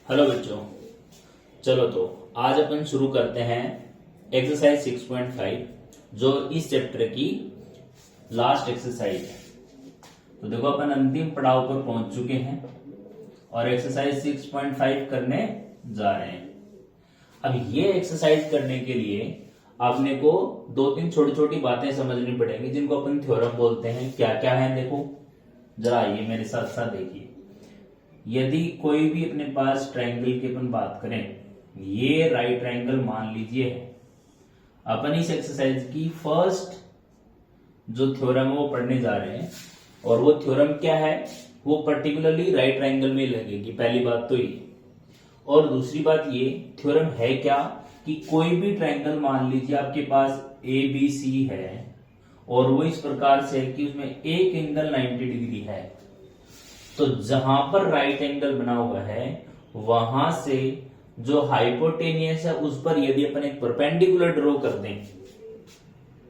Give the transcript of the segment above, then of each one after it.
Hello बच्चों, चलो तो आज अपन शुरू करते हैं एक्सरसाइज 6.5 जो इस चैप्टर की लास्ट एक्सरसाइज है। तो देखो अपन अंतिम पड़ाव पर पहुंच चुके हैं और एक्सरसाइज 6.5 करने जा रहे हैं। अब ये एक्सरसाइज करने के लिए आपने को दो तीन छोटी छोटी बातें समझनी पड़ेंगी जिनको अपन थ्योरम बोलते हैं। क्या क्या है देखो जरा, आइए मेरे साथ साथ देखिए। यदि कोई भी अपने पास ट्रायंगल की अपन बात करें, ये राइट ट्रायंगल मान लीजिए है। अपन इस एक्सरसाइज की फर्स्ट जो थ्योरम है वो पढ़ने जा रहे हैं और वो थ्योरम क्या है, वो पर्टिकुलरली राइट ट्रायंगल में लगेगी। पहली बात तो ये, और दूसरी बात ये थ्योरम है क्या कि कोई भी ट्रायंगल मान लीजिए आपके पास ए बी सी है और वो इस प्रकार से है कि उसमें एक एंगल 90 डिग्री है। तो जहां पर राइट एंगल बना हुआ है वहां से जो हाइपोटेनियस है उस पर यदि अपन एक परपेंडिकुलर ड्रॉ कर दें,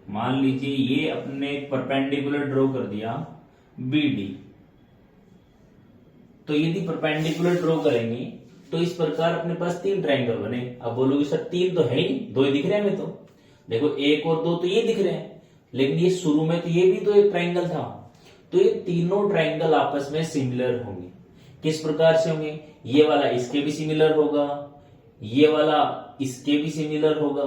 मान लीजिए ये अपने एक परपेंडिकुलर ड्रॉ कर दिया BD, तो यदि परपेंडिकुलर ड्रॉ करेंगे तो इस प्रकार अपने पास तीन ट्रायंगल बने। अब बोलोगे सर तीन तो है ही, दो ही दिख रहे हैं हमें। तो देखो एक और दो तो ये दिख रहे हैं, लेकिन ये शुरू में तो ये भी तो एक ट्रायंगल था। तो ये तीनों ट्रायंगल आपस में सिमिलर होंगे। किस प्रकार से होंगे, ये वाला इसके भी सिमिलर होगा, ये वाला इसके भी सिमिलर होगा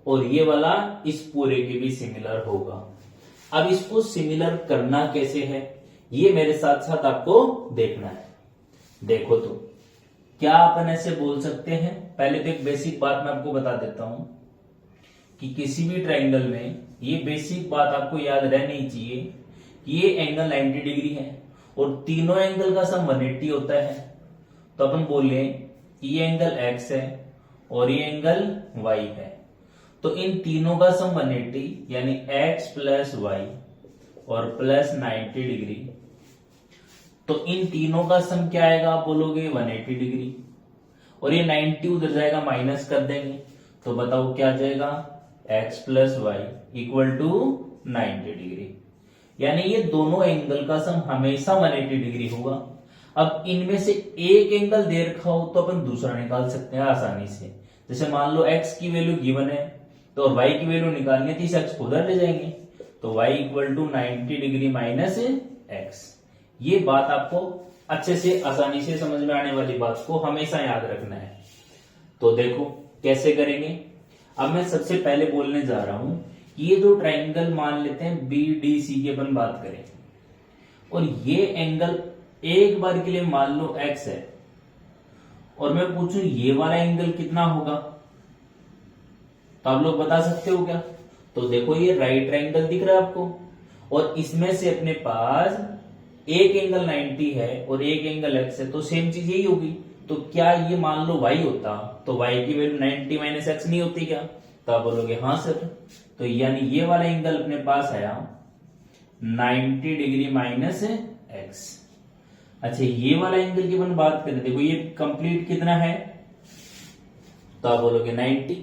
और ये वाला इस पूरे के भी सिमिलर होगा। अब इसको सिमिलर करना कैसे है ये मेरे साथ साथ आपको देखना है। देखो तो क्या अपन ऐसे बोल सकते हैं, पहले तो एक बेसिक बात मैं आपको बता देता हूं कि किसी भी ट्रायंगल में ये बेसिक बात आपको याद रहनी चाहिए कि ये एंगल 90 डिग्री है और तीनों एंगल का सम 180 होता है। तो अपन बोले कि ये एंगल x है और ये एंगल y है, तो इन तीनों का सम 180 यानी x प्लस y और प्लस 90 डिग्री। तो इन तीनों का सम क्या आएगा, आप बोलोगे 180 डिग्री, और ये 90 उधर जाएगा माइनस कर देंगे तो बताओ क्या आ जाएगा, x plus y equal to 90 degree. यानी ये दोनों एंगल का सम हमेशा 180 डिग्री होगा। अब इनमें से एक एंगल दे रखा हो तो अपन दूसरा निकाल सकते हैं आसानी से। जैसे मान लो x की वैल्यू गिवन है तो y की वैल्यू निकालनी है तो इस x को उधर ले जाएंगे, तो y equal to 90 degree minus x। ये बात आपको अच्छे से आसानी से समझ में आने वाली बात को हमेशा याद रखना है। तो देखो कैसे करेंगे। अब मैं सबसे पहले बोलने जा रहा हूं कि ये जो ट्रायंगल मान लेते हैं BDC की अपन बात करें और ये एंगल एक बार के लिए मान लो x है और मैं पूछूं ये वाला एंगल कितना होगा, तो आप लोग बता सकते हो क्या। तो देखो ये राइट ट्रायंगल दिख रहा है आपको और इसमें से अपने पास एक एंगल 90 है और एक एंगल x है, तो सेम चीज यही होगी। तो क्या ये मान लो y होता तो y की वैल्यू 90 माइनस x नहीं होती क्या, तो आप बोलोगे हाँ सर। तो यानी ये वाला एंगल अपने पास आया 90 डिग्री माइनस x। अच्छा ये वाला एंगल की अपन बात करें, देखो ये कंप्लीट कितना है, तो आप बोलोगे 90,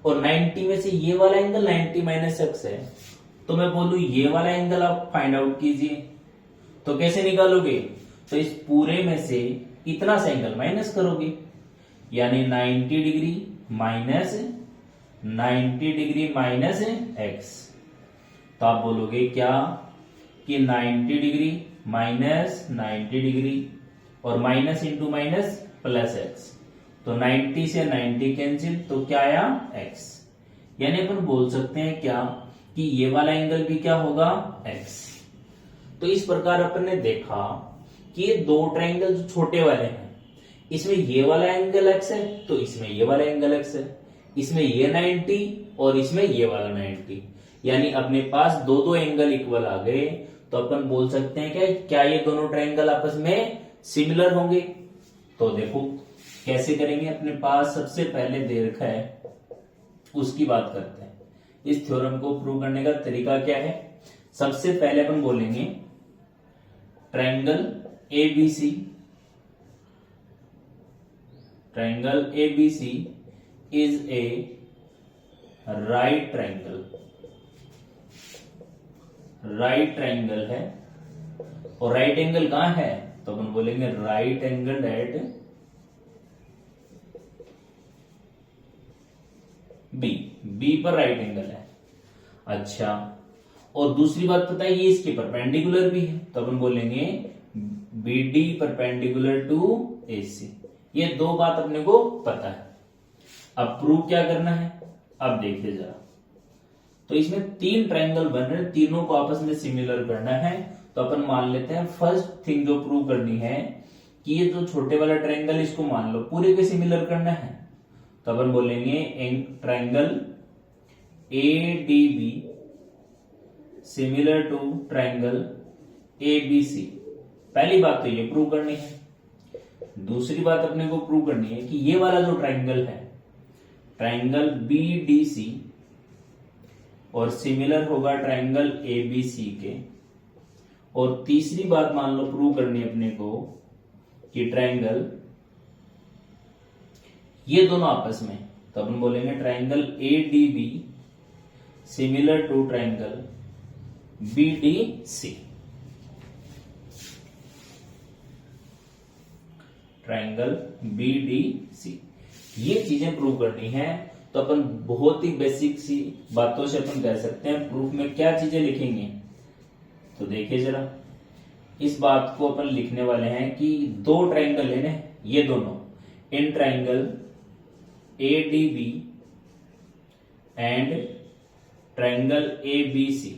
और 90 में से ये वाला एंगल 90 माइनस x है, तो मैं बोलूं ये वाला एंगल आप फाइंड आउट कीजिए। तो कैसे निकालोगे, तो इस पूरे में से इतना सा एंगल माइनस करोगे, यानी 90 degree minus 90 degree minus x। तो आप बोलोगे क्या कि 90 डिग्री माइनस 90 डिग्री और minus into minus plus x, तो 90 से 90 कैंसिल, तो क्या आया x। यानी अपन बोल सकते हैं क्या कि ये वाला एंगल भी क्या होगा x। तो इस प्रकार अपन ने देखा कि ये दो ट्रायंगल जो छोटे वाले हैं इसमें ये वाला एंगल x है तो इसमें ये वाला एंगल x है, इसमें ये 90 और इसमें ये वाला 90, यानी अपने पास दो दो एंगल इक्वल आ गए। तो अपन बोल सकते हैं क्या ये दोनों ट्रायंगल आपस में सिमिलर होंगे। तो देखो कैसे करेंगे, अपने पास सबसे पहले दे रखा है उसकी बात करते हैं। इस थ्योरम को प्रूव करने का तरीका क्या है, सबसे पहले अपन बोलेंगे triangle ABC, triangle ABC is a right triangle, right triangle है और राइट एंगल कहां है, तो अपन बोलेंगे राइट एंगल एट बी पर राइट एंगल है। अच्छा, और दूसरी बात पता है ये इसके परपेंडिकुलर भी है, तो अपन बोलेंगे बी डी परपेंडिकुलर टू ए सी। ये दो बात अपने को पता है। अब प्रूव क्या करना है, अब देखिए जरा। तो इसमें तीन ट्रायंगल बन रहे हैं, तीनों को आपस में सिमिलर करना है। तो अपन मान लेते हैं फर्स्ट थिंग जो प्रूव करनी है कि ये जो छोटे वाला ट्रायंगल इसको मान लो पूरे के सिमिलर करना है। तो अपन बोलेंगे triangle ADB similar to triangle ABC। पहली बात तो ये प्रूव करनी है। दूसरी बात अपने को प्रूव करनी है कि ये वाला जो ट्रायंगल है ट्रायंगल BDC और सिमिलर होगा ट्रायंगल ABC के। और तीसरी बात मान लो प्रूव करनी है अपने को कि ट्रायंगल ये दोनों आपस में, तो अपन बोलेंगे triangle ADB similar to triangle BDC। Triangle BDC, ये चीजें प्रूव करनी है। तो अपन बहुत ही बेसिक सी बातों से अपन कह सकते हैं प्रूफ में क्या चीजें लिखेंगे। तो देखिए जरा, इस बात को अपन लिखने वाले हैं कि दो ट्रायंगल है ना, ये दोनों in triangle ADB and triangle ABC,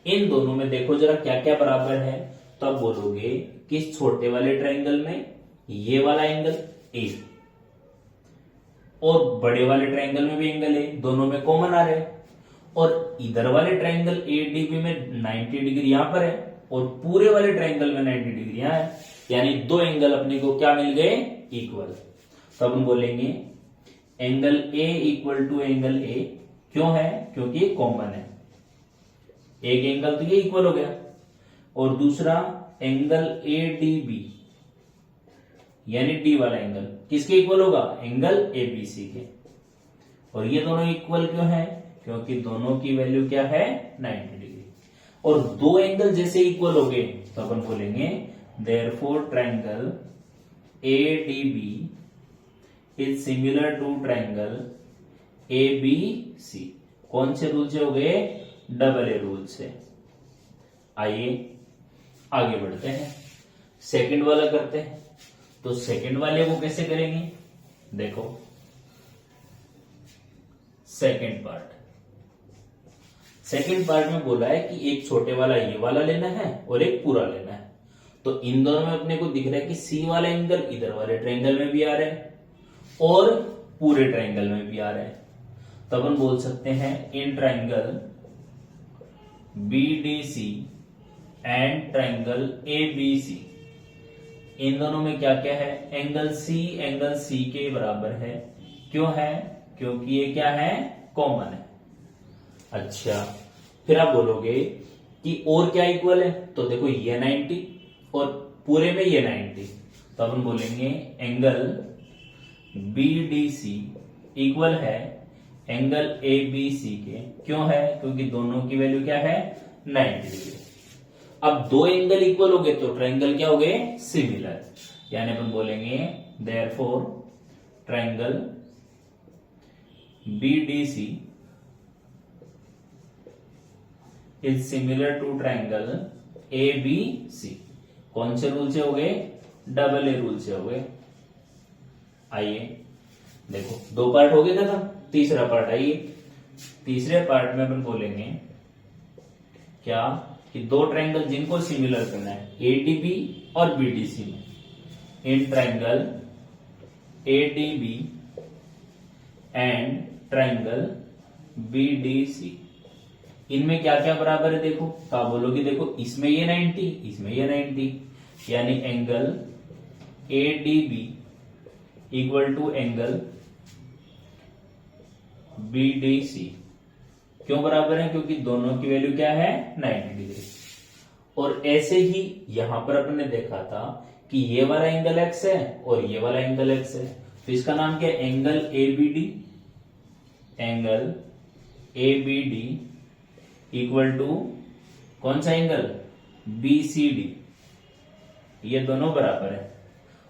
इन दोनों में देखो जरा क्या क्या बराबर है। तो अब बोलोगे कि इस छोटे वाले ट्रायंगल में ये वाला एंगल A और बड़े वाले ट्रायंगल में भी एंगल A, दोनों में कॉमन आ रहे हैं। और इधर वाले ट्रायंगल ADB में 90 डिग्री यहां पर है और पूरे वाले ट्रायंगल में 90 डिग्री यहां है, यानी दो एंगल अपने को क्या मिल गए, इक्वल। तो हम बोलेंगे angle A equal to angle A। क्यों है, क्योंकि ये कॉमन है। एक एंगल तो ये इक्वल हो गया, और दूसरा एंगल ADB यानी D वाला एंगल किसके इक्वल होगा, एंगल ABC के। और ये दोनों इक्वल क्यों है, क्योंकि दोनों की वैल्यू क्या है, 90 डिग्री। और दो एंगल जैसे इक्वल हो गए तो अपन बोलेंगे therefore triangle ADB is similar to triangle ABC। कौन से रूल से हो गए, डबल ए रूल से। आइए आगे बढ़ते हैं, सेकंड वाला करते हैं। तो सेकंड वाले को कैसे करेंगे, देखो सेकंड पार्ट में बोला है कि एक छोटे वाला ये वाला लेना है और एक पूरा लेना है। तो इन दोनों में अपने को दिख रहा है कि सी वाला एंगल इधर वाले ट्रायंगल में भी आ रहा है और पूरे ट्रायंगल में भी आ रहा है। तो अपन बोल सकते हैं in triangle BDC and triangle ABC, इन दोनों में क्या क्या है, एंगल C के बराबर है। क्यों है, क्योंकि ये क्या है, कॉमन है। अच्छा, फिर आप बोलोगे कि और क्या इक्वल है, तो देखो ये 90 और पूरे में ये 90। तो अपन बोलेंगे एंगल BDC इक्वल है एंगल ABC के। क्यों है, क्योंकि दोनों की वैल्यू क्या है, 90 डिग्री। अब दो एंगल इक्वल हो गए तो ट्रायंगल क्या हो गए, सिमिलर। यानी अपन बोलेंगे therefore triangle BDC is similar to triangle ABC। कौन से रूल से हो गए, डबल ए रूल से हो गए। आइए देखो, दो पार्ट हो गए खत्म, तीसरा पार्ट। आइए तीसरे पार्ट में अपन बोलेंगे क्या कि दो ट्रायंगल जिनको सिमिलर करना है ADB और BDC में, in triangle ADB and triangle BDC, इनमें क्या क्या बराबर है देखो। तो आप बोलोगे देखो इसमें ये 90, इसमें ये 90, यानी angle ADB equal to angle BDC। क्यों बराबर है, क्योंकि दोनों की वैल्यू क्या है, 90 डिग्री। और ऐसे ही यहां पर अपन ने देखा था कि ये वाला एंगल X है और ये वाला एंगल X है, तो इसका नाम क्या है, angle ABD। Angle ABD equal to कौन सा एंगल, BCD। ये दोनों बराबर है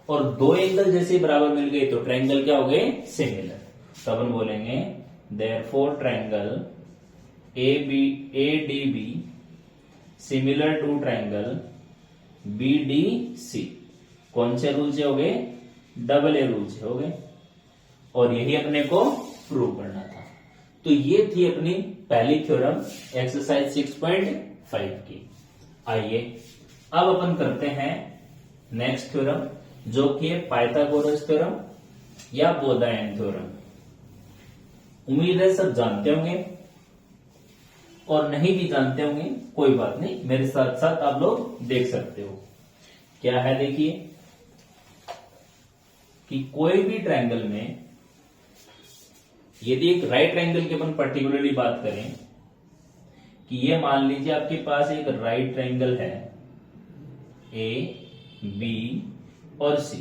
और दो एंगल जैसे बराबर मिल गए तो ट्रायंगल क्या हो गए, सिमिलर। तो अपन बोलेंगे therefore triangle ADB similar to triangle BDC। कौन से रूल से हो गए? डबल ए रूल से हो गए। और यही अपने को प्रूव करना था। तो ये थी अपनी पहली थ्योरम एक्सरसाइज 6.5 की। आइए अब अपन करते हैं नेक्स्ट थ्योरम, जो कि है पाइथागोरस थ्योरम या बोधायन थ्योरम। उम्मीद है सब जानते होंगे, और नहीं भी जानते होंगे कोई बात नहीं, मेरे साथ साथ आप लोग देख सकते हो। क्या है देखिए कि कोई भी ट्रायंगल में यदि एक राइट ट्रायंगल की अपन पर्टिकुलरली बात करें कि ये मान लीजिए आपके पास एक राइट ट्रायंगल है A, B और C,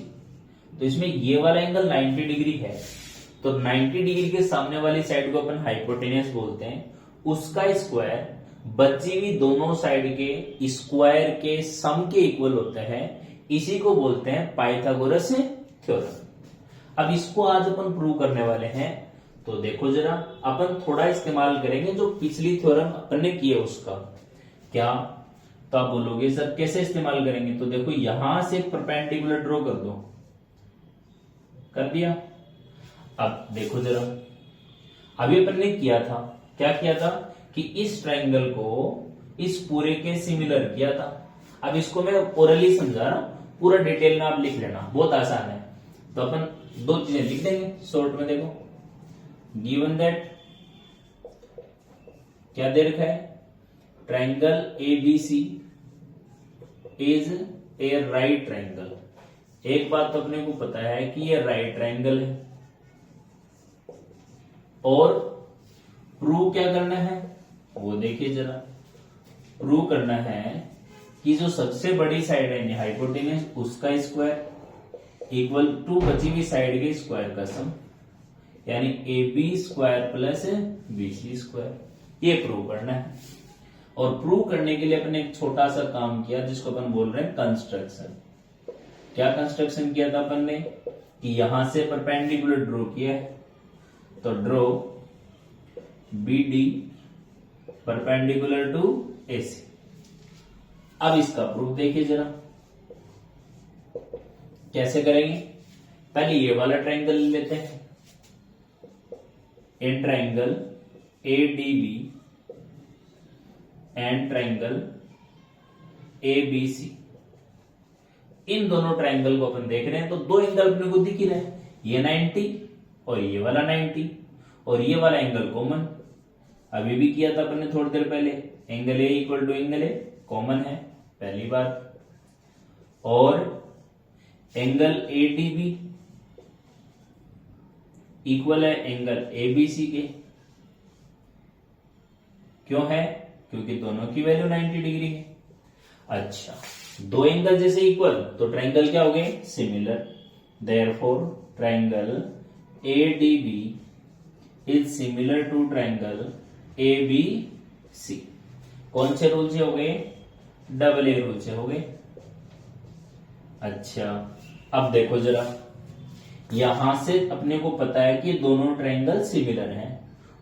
तो इसमें ये वाला एंगल 90 डिग्री है, तो 90 डिग्री के सामने वाली साइड को अपन हाइपोटेनियस बोलते हैं। उसका स्क्वायर बची हुई दोनों साइड के स्क्वायर के सम के इक्वल होता है, इसी को बोलते हैं पाइथागोरस थ्योरम। अब इसको आज अपन प्रूव करने वाले हैं। तो देखो जरा, अपन थोड़ा इस्तेमाल करेंगे जो पिछली थ्योरम अपन ने की है उसका। क्या? तो आप बोलोगे सर कैसे इस्तेमाल करेंगे? तो देखो यहां से एक परपेंडिकुलर ड्रॉ कर दो। कर दिया? अब देखो जरा, अभी अपन ने किया था, क्या किया था कि इस ट्रायंगल को इस पूरे के सिमिलर किया था। अब इसको मैं ओरली समझा रहा हूं, पूरा डिटेल में आप लिख लेना, बहुत आसान है। तो अपन दो चीजें लिख देंगे शॉर्ट में। देखो गिवन दैट, क्या दे रखा है? Triangle ABC is a right triangle. एक बात तो अपने को पता है कि ये राइट ट्रायंगल है, और प्रूव क्या करना है वो देखिए जरा। प्रूव करना है कि जो सबसे बड़ी साइड है हाइपोटेनियस, उसका स्क्वायर इक्वल टू बची हुई साइड के स्क्वायर का सम, यानी AB square plus BC square. ये प्रूव करना है। और प्रूव करने के लिए अपने एक छोटा सा काम किया जिसको अपन बोल रहे हैं कंस्ट्रक्शन। क्या कंस्ट्रक्शन किया था अपन ने कि यहां से परपेंडिकुलर ड्रॉ किया है, तो draw BD perpendicular to AC। अब इसका प्रूफ देखिए जरा, कैसे करेंगे? पहले ये वाला ट्रायंगल लेते हैं, in triangle ADB and triangle ABC। इन दोनों ट्रायंगल को अपन देख रहे हैं, तो दो एंगल अपने को दिख ही रहे हैं, ये 90 और ये वाला 90, और ये वाला एंगल कॉमन। अभी भी किया था अपन ने थोड़ी देर पहले, angle A equal to angle A common है, पहली बात। और एंगल ADB इक्वल है एंगल ABC के। क्यों है? क्योंकि दोनों की वैल्यू 90 डिग्री है। अच्छा, दो एंगल जैसे इक्वल तो ट्रायंगल क्या हो गए? Similar. Therefore triangle ADB is similar to triangle ABC। कौन से रूल से हो गए? डबल ए रूल से हो गए। अच्छा, अब देखो जरा, यहां से अपने को पता है कि दोनों ट्रायंगल सिमिलर हैं,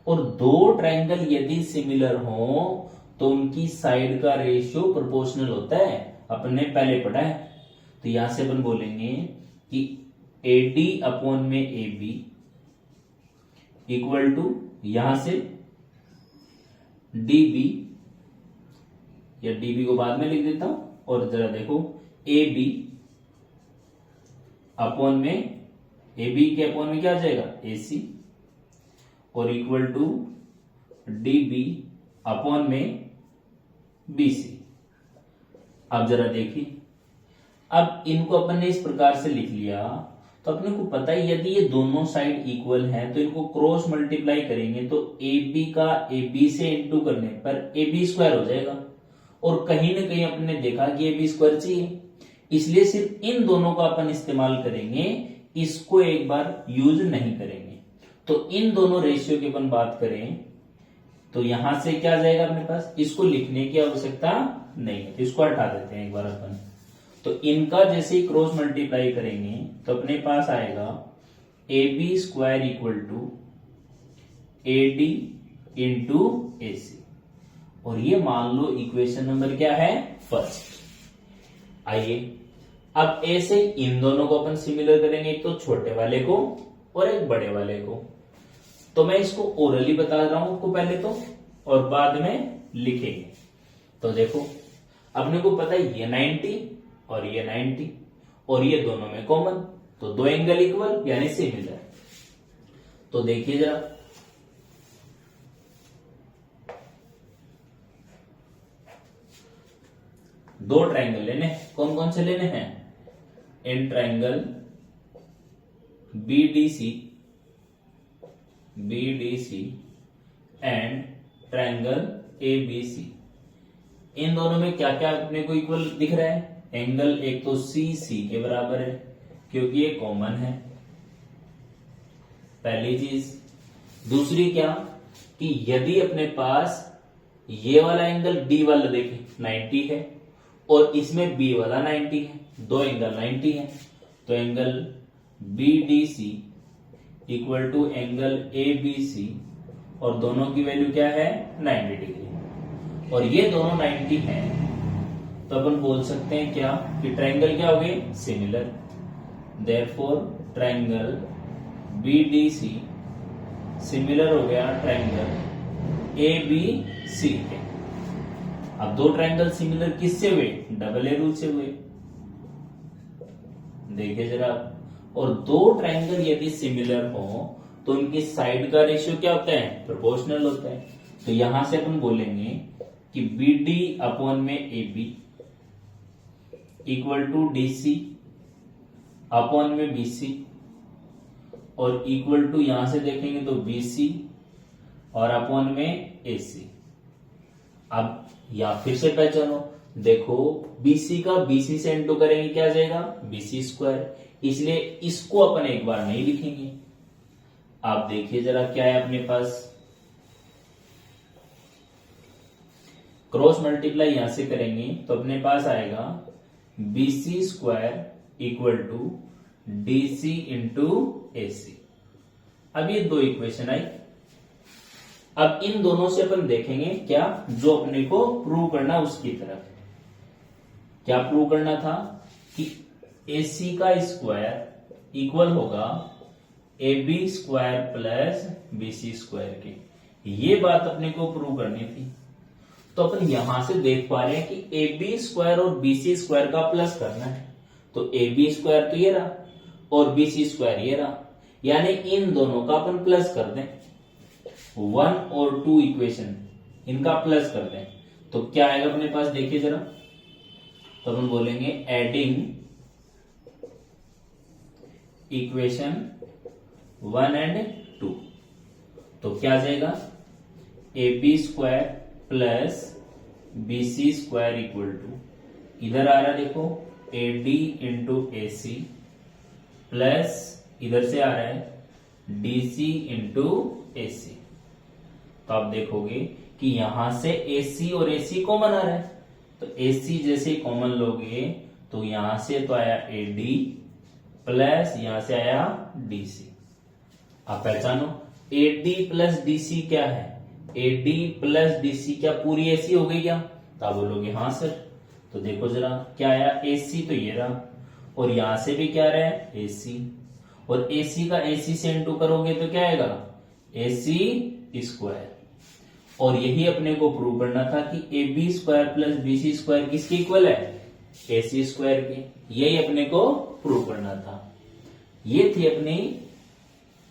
और दो ट्रायंगल यदि सिमिलर हो तो उनकी साइड का रेशियो प्रोपोर्शनल होता है, अपन ने पहले पढ़ा है। तो यहां से अपन बोलेंगे कि AD अपॉन में AB इक्वल टू, यहां से DB, या DB को बाद में लिख देता हूं, और जरा देखो AB अपॉन में, AB के अपॉन में क्या आ जाएगा? AC, और इक्वल टू DB अपॉन में BC। अब जरा देखिए, अब इनको अपन ने इस प्रकार से लिख लिया, तो अपने को पता है यदि ये दोनों साइड इक्वल हैं तो इनको क्रॉस मल्टीप्लाई करेंगे तो AB का AB से इंटू करने पर AB स्क्वायर हो जाएगा। और कहीं ना कहीं अपने देखा कि AB स्क्वायर चाहिए, इसलिए सिर्फ इन दोनों का अपन इस्तेमाल करेंगे, इसको एक बार यूज नहीं करेंगे। तो इन दोनों रेशियो की अपन बात करें तो यहां से क्या जाएगा अपने पास? इसको लिखने की आवश्यकता नहीं है, इसको हटा देते हैं एक बार अपन। तो इनका जैसे ही क्रॉस मल्टीप्लाई करेंगे तो अपने पास आएगा AB square equal to AD into AC। और ये मान लो इक्वेशन नंबर क्या है, फर्स्ट। आइए अब ऐसे इन दोनों को अपन सिमिलर करेंगे, एक तो छोटे वाले को और एक बड़े वाले को। तो मैं इसको ओरली बता रहा हूं आपको पहले तो, और बाद में लिखेंगे। तो देखो अपने को पता है ये 90 और ये 90 और ये दोनों में कॉमन, तो दो एंगल इक्वल यानी सिमिलर। तो देखिए जरा, दो ट्रायंगल लेने, कौन कौन से लेने हैं, in triangle BDC and triangle ABC। इन दोनों में क्या क्या अपने को इक्वल दिख रहा है, एंगल एक तो CC के बराबर है क्योंकि ये कॉमन है, पहली चीज। दूसरी क्या कि यदि अपने पास ये वाला एंगल D वाला देखें 90 है और इसमें B वाला 90 है, दो एंगल 90 है, तो angle BDC equal to angle ABC और दोनों की वैल्यू क्या है 90 डिग्री, और ये दोनों 90 हैं, तो अपन बोल सकते हैं क्या कि ट्रायंगल क्या हो गए, similar. Therefore triangle BDC similar हो गया ट्रायंगल ABC के। अब दो ट्रायंगल सिमिलर किससे हुए, डबल ए रूल से हुए, देखिए जरा। और दो ट्रायंगल यदि सिमिलर हो तो उनकी साइड का रेशियो क्या होता है, प्रोपोर्शनल होता है। तो यहां से अपन बोलेंगे कि BD अपॉन में AB equal to DC upon में BC, और इक्वल टू यहां से देखेंगे तो BC और अपॉन में AC। अब या फिर से पहचानो, देखो BC का BC से इंटू करेंगे क्या आ जाएगा, BC स्क्वायर, इसलिए इसको अपन एक बार नहीं लिखेंगे। आप देखिए जरा क्या है अपने पास, क्रॉस मल्टीप्लाई यहां से करेंगे तो अपने पास आएगा BC square equal to DC into AC। अब ये दो इक्वेशन आई। अब इन दोनों से अपन देखेंगे क्या, जो अपने को प्रूव करना उसकी तरफ। क्या प्रूव करना था कि AC का स्क्वायर इक्वल होगा AB square plus BC square के, ये बात अपने को प्रूव करनी थी। तो अपन यहां से देख पा रहे हैं कि AB स्क्वायर और BC स्क्वायर का प्लस करना है, तो AB स्क्वायर तो ये रहा और BC स्क्वायर ये रहा, यानी इन दोनों का अपन प्लस कर दें, 1 और 2 इक्वेशन इनका प्लस कर दें, तो क्या आएगा अपने पास, देखिए जरा। तो अपन बोलेंगे एडिंग इक्वेशन 1 एंड 2, तो क्या आ जाएगा, AB square plus BC square equal to, इधर आ रहा देखो AD इंटू AC प्लस इधर से आ रहा है DC इंटू AC। तो आप देखोगे कि यहां से AC और AC कॉमन आ रहा है, तो AC जैसे कॉमन लोगे तो यहां से तो आया AD प्लस यहां से आया DC। आप पहचानो AD प्लस DC क्या है, AD प्लस DC क्या पूरी AC हो गई क्या, तो आप बोलोगे हाँ सर। तो देखो जरा क्या आया, AC तो ये रहा और यहां से भी क्या रहा है AC, और AC का AC से इंटू करोगे तो क्या आएगा AC स्क्वायर। और यही अपने को प्रूव करना था कि AB square plus BC square किसके इक्वल है, AC स्क्वायर के, यही अपने को प्रूव करना था। ये थी अपनी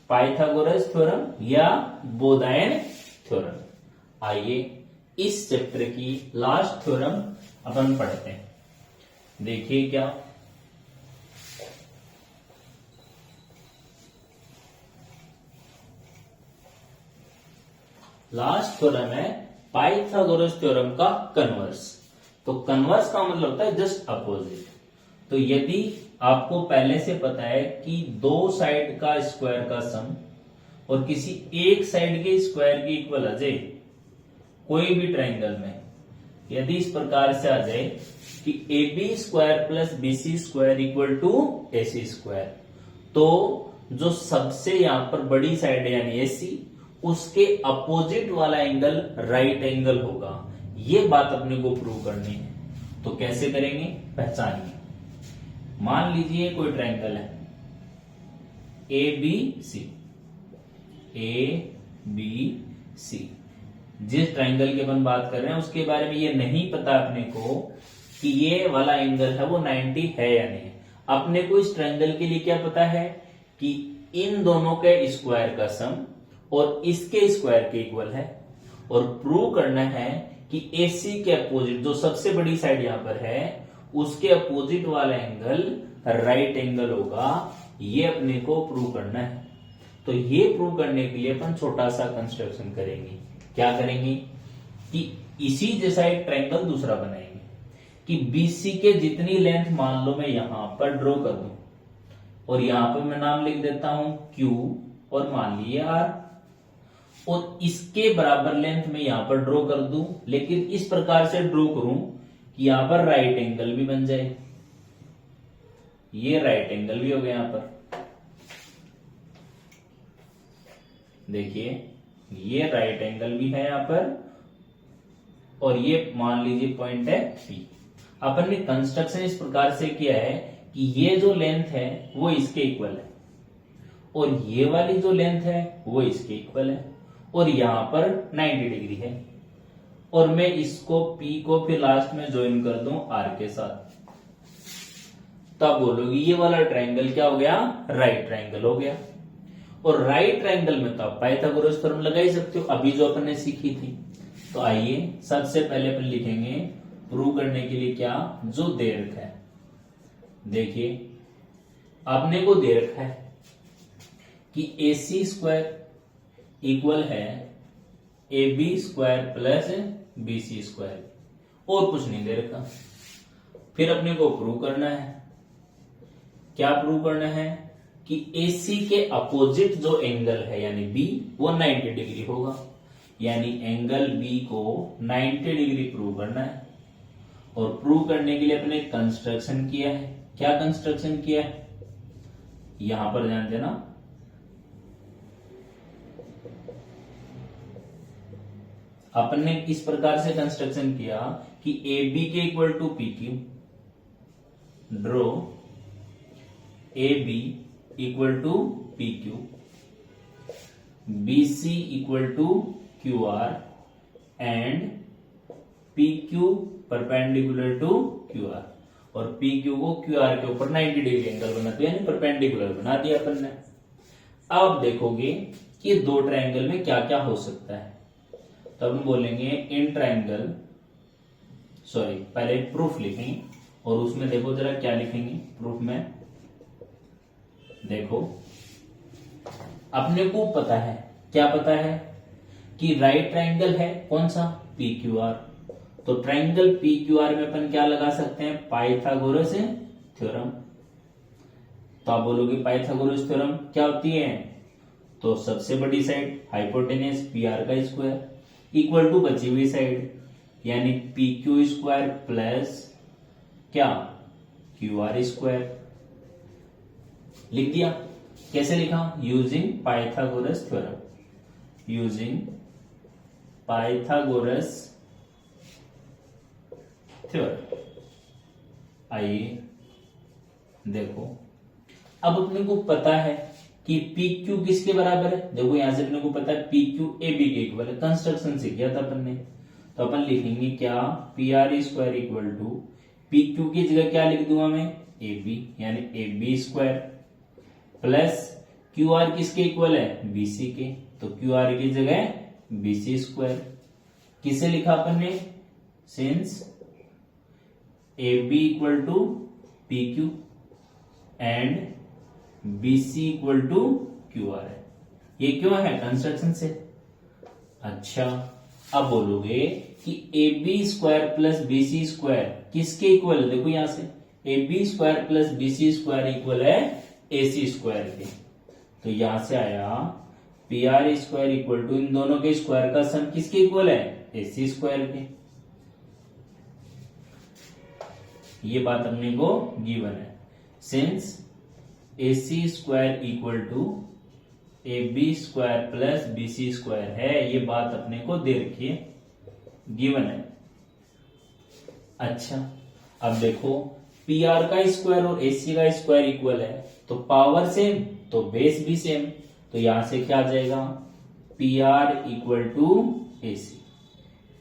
पाइथागोरस थ्योरम या बोधायन थ्योरम। आइए इस चैप्टर की लास्ट थ्योरम अपन पढ़ते हैं, देखिए क्या। लास्ट थ्योरम है पाइथागोरस थ्योरम का कन्वर्स। तो कन्वर्स का मतलब होता है जस्ट अपोजिट। तो यदि आपको पहले से पता है कि दो साइड का स्क्वायर का सम और किसी एक साइड के स्क्वायर की इक्वल आ जाए कोई भी ट्रायंगल में, यदि इस प्रकार से आ जाए कि AB square plus BC square equal to AC square, तो जो सबसे यहां पर बड़ी साइड है यानी AC उसके अपोजिट वाला एंगल राइट एंगल होगा। ये बात अपने को प्रूव करनी है। तो कैसे करेंगे, पहचानिए। मान लीजिए कोई ट्रायंगल है ABC, ABC। जिस ट्रायंगल की अपन बात कर रहे हैं उसके बारे में ये नहीं पता अपने को कि ये वाला एंगल है वो 90 है या नहीं। अपने को इस ट्रायंगल के लिए क्या पता है कि इन दोनों के स्क्वायर का सम और इसके स्क्वायर के इक्वल है, और प्रूव करना है कि AC के अपोजिट जो सबसे बड़ी साइड यहां पर है उसके अपोजिट वाला एंगल राइट एंगल होगा। ये अपने को प्रूव करना है। तो ये प्रूव करने के लिए अपन छोटा सा कंस्ट्रक्शन करेंगे। क्या करेंगे कि इसी जैसा एक ट्रायंगल दूसरा बनाएंगे कि BC के जितनी लेंथ मान लो मैं यहां पर ड्रॉ कर दूं, और यहां पर मैं नाम लिख देता हूं Q और मान लीजिए R, और इसके बराबर लेंथ में यहां पर ड्रॉ कर दूं, लेकिन इस प्रकार से ड्रॉ करूं कि यहां पर राइट एंगल भी बन जाए। ये राइट एंगल भी हो गया यहां पर, देखिए ये राइट एंगल भी है यहां पर, और ये मान लीजिए पॉइंट है P। अपन ने कंस्ट्रक्शन इस प्रकार से किया है कि ये जो लेंथ है वो इसके इक्वल है, और ये वाली जो लेंथ है वो इसके इक्वल है, और यहां पर 90 डिग्री है, और मैं इसको P को फिर लास्ट में ज्वाइन कर दूं R के साथ। तब बोलोगे ये वाला ट्रायंगल क्या हो गया, राइट ट्रायंगल हो गया। और राइट ट्रायंगल में तो आप पाइथागोरस थ्योरम लगा ही सकते हो, अभी जो अपन ने सीखी थी। तो आइए सबसे पहले अपन लिखेंगे प्रूव करने के लिए क्या, जो दे रखा है। देखिए आपने को दे रखा है कि AC स्क्वायर इक्वल है AB square plus BC square, और कुछ नहीं दे रखा। फिर अपने को प्रूव करना है। क्या प्रूव करना है कि AC के अपोजिट जो एंगल है यानी B वो 90 डिग्री होगा, यानी एंगल B को 90 डिग्री प्रूव करना है। और प्रूव करने के लिए अपने कंस्ट्रक्शन किया है। क्या कंस्ट्रक्शन किया है, यहां पर ध्यान देना। अपन ने इस प्रकार से कंस्ट्रक्शन किया कि AB के equal to PQ, draw AB equal to PQ, BC equal to QR and PQ perpendicular to QR, और PQ को QR के ऊपर 90 डिग्री एंगल बना दिया, यानी परपेंडिकुलर बना दिया अपन ने। अब देखोगे कि दो ट्रायंगल में क्या क्या हो सकता है। तब हम बोलेंगे इन ट्रायंगल, सॉरी पहले प्रूफ लिखेंगे, और उसमें देखो जरा क्या लिखेंगे प्रूफ में। देखो अपने को पता है, क्या पता है कि राइट ट्रायंगल है कौन सा, PQR। तो ट्रायंगल PQR में अपन क्या लगा सकते हैं, पाइथागोरस थ्योरम। तो आप बोलोगे पाइथागोरस थ्योरम क्या होती है, तो सबसे बड़ी साइड हाइपोटेनस PR का स्क्वायर इक्वल टू बची हुई साइड यानी PQ स्क्वायर प्लस क्या, QR स्क्वायर। लिख दिया। कैसे लिखा, using Pythagoras theorem, using Pythagoras theorem. आइए देखो, अब अपने को पता है कि PQ किसके बराबर है। देखो यहां से अपने को पता है PQ AB के इक्वल है, कंस्ट्रक्शन से किया था अपन ने। तो अपन लिखेंगे क्या, PR square equal to PQ की जगह क्या लिख दूंगा मैं, AB, यानी AB स्क्वायर प्लस QR किसके इक्वल है, BC के, तो QR की जगह BC स्क्वायर। किसे लिखा अपन ने, since AB equal to PQ and BC equal to QR है। ये क्यों है, कंस्ट्रक्शन से। अच्छा अब बोलोगे कि AB square plus BC square किसके इक्वल है, देखो यहां से AB square plus BC square equal है AC स्क्वायर के। तो यहां से आया PR स्क्वायर इक्वल टू इन दोनों के स्क्वायर का सम किसके इक्वल है, AC स्क्वायर के। ये बात अपने को गिवन है, since AC square equal to AB² plus BC² है, ये बात अपने को दे रखी है, गिवन है। अच्छा, अब देखो PR का स्क्वायर और AC का स्क्वायर इक्वल है, तो पावर सेम तो बेस भी सेम, तो यहां से क्या आ जाएगा, PR इक्वल टू AC।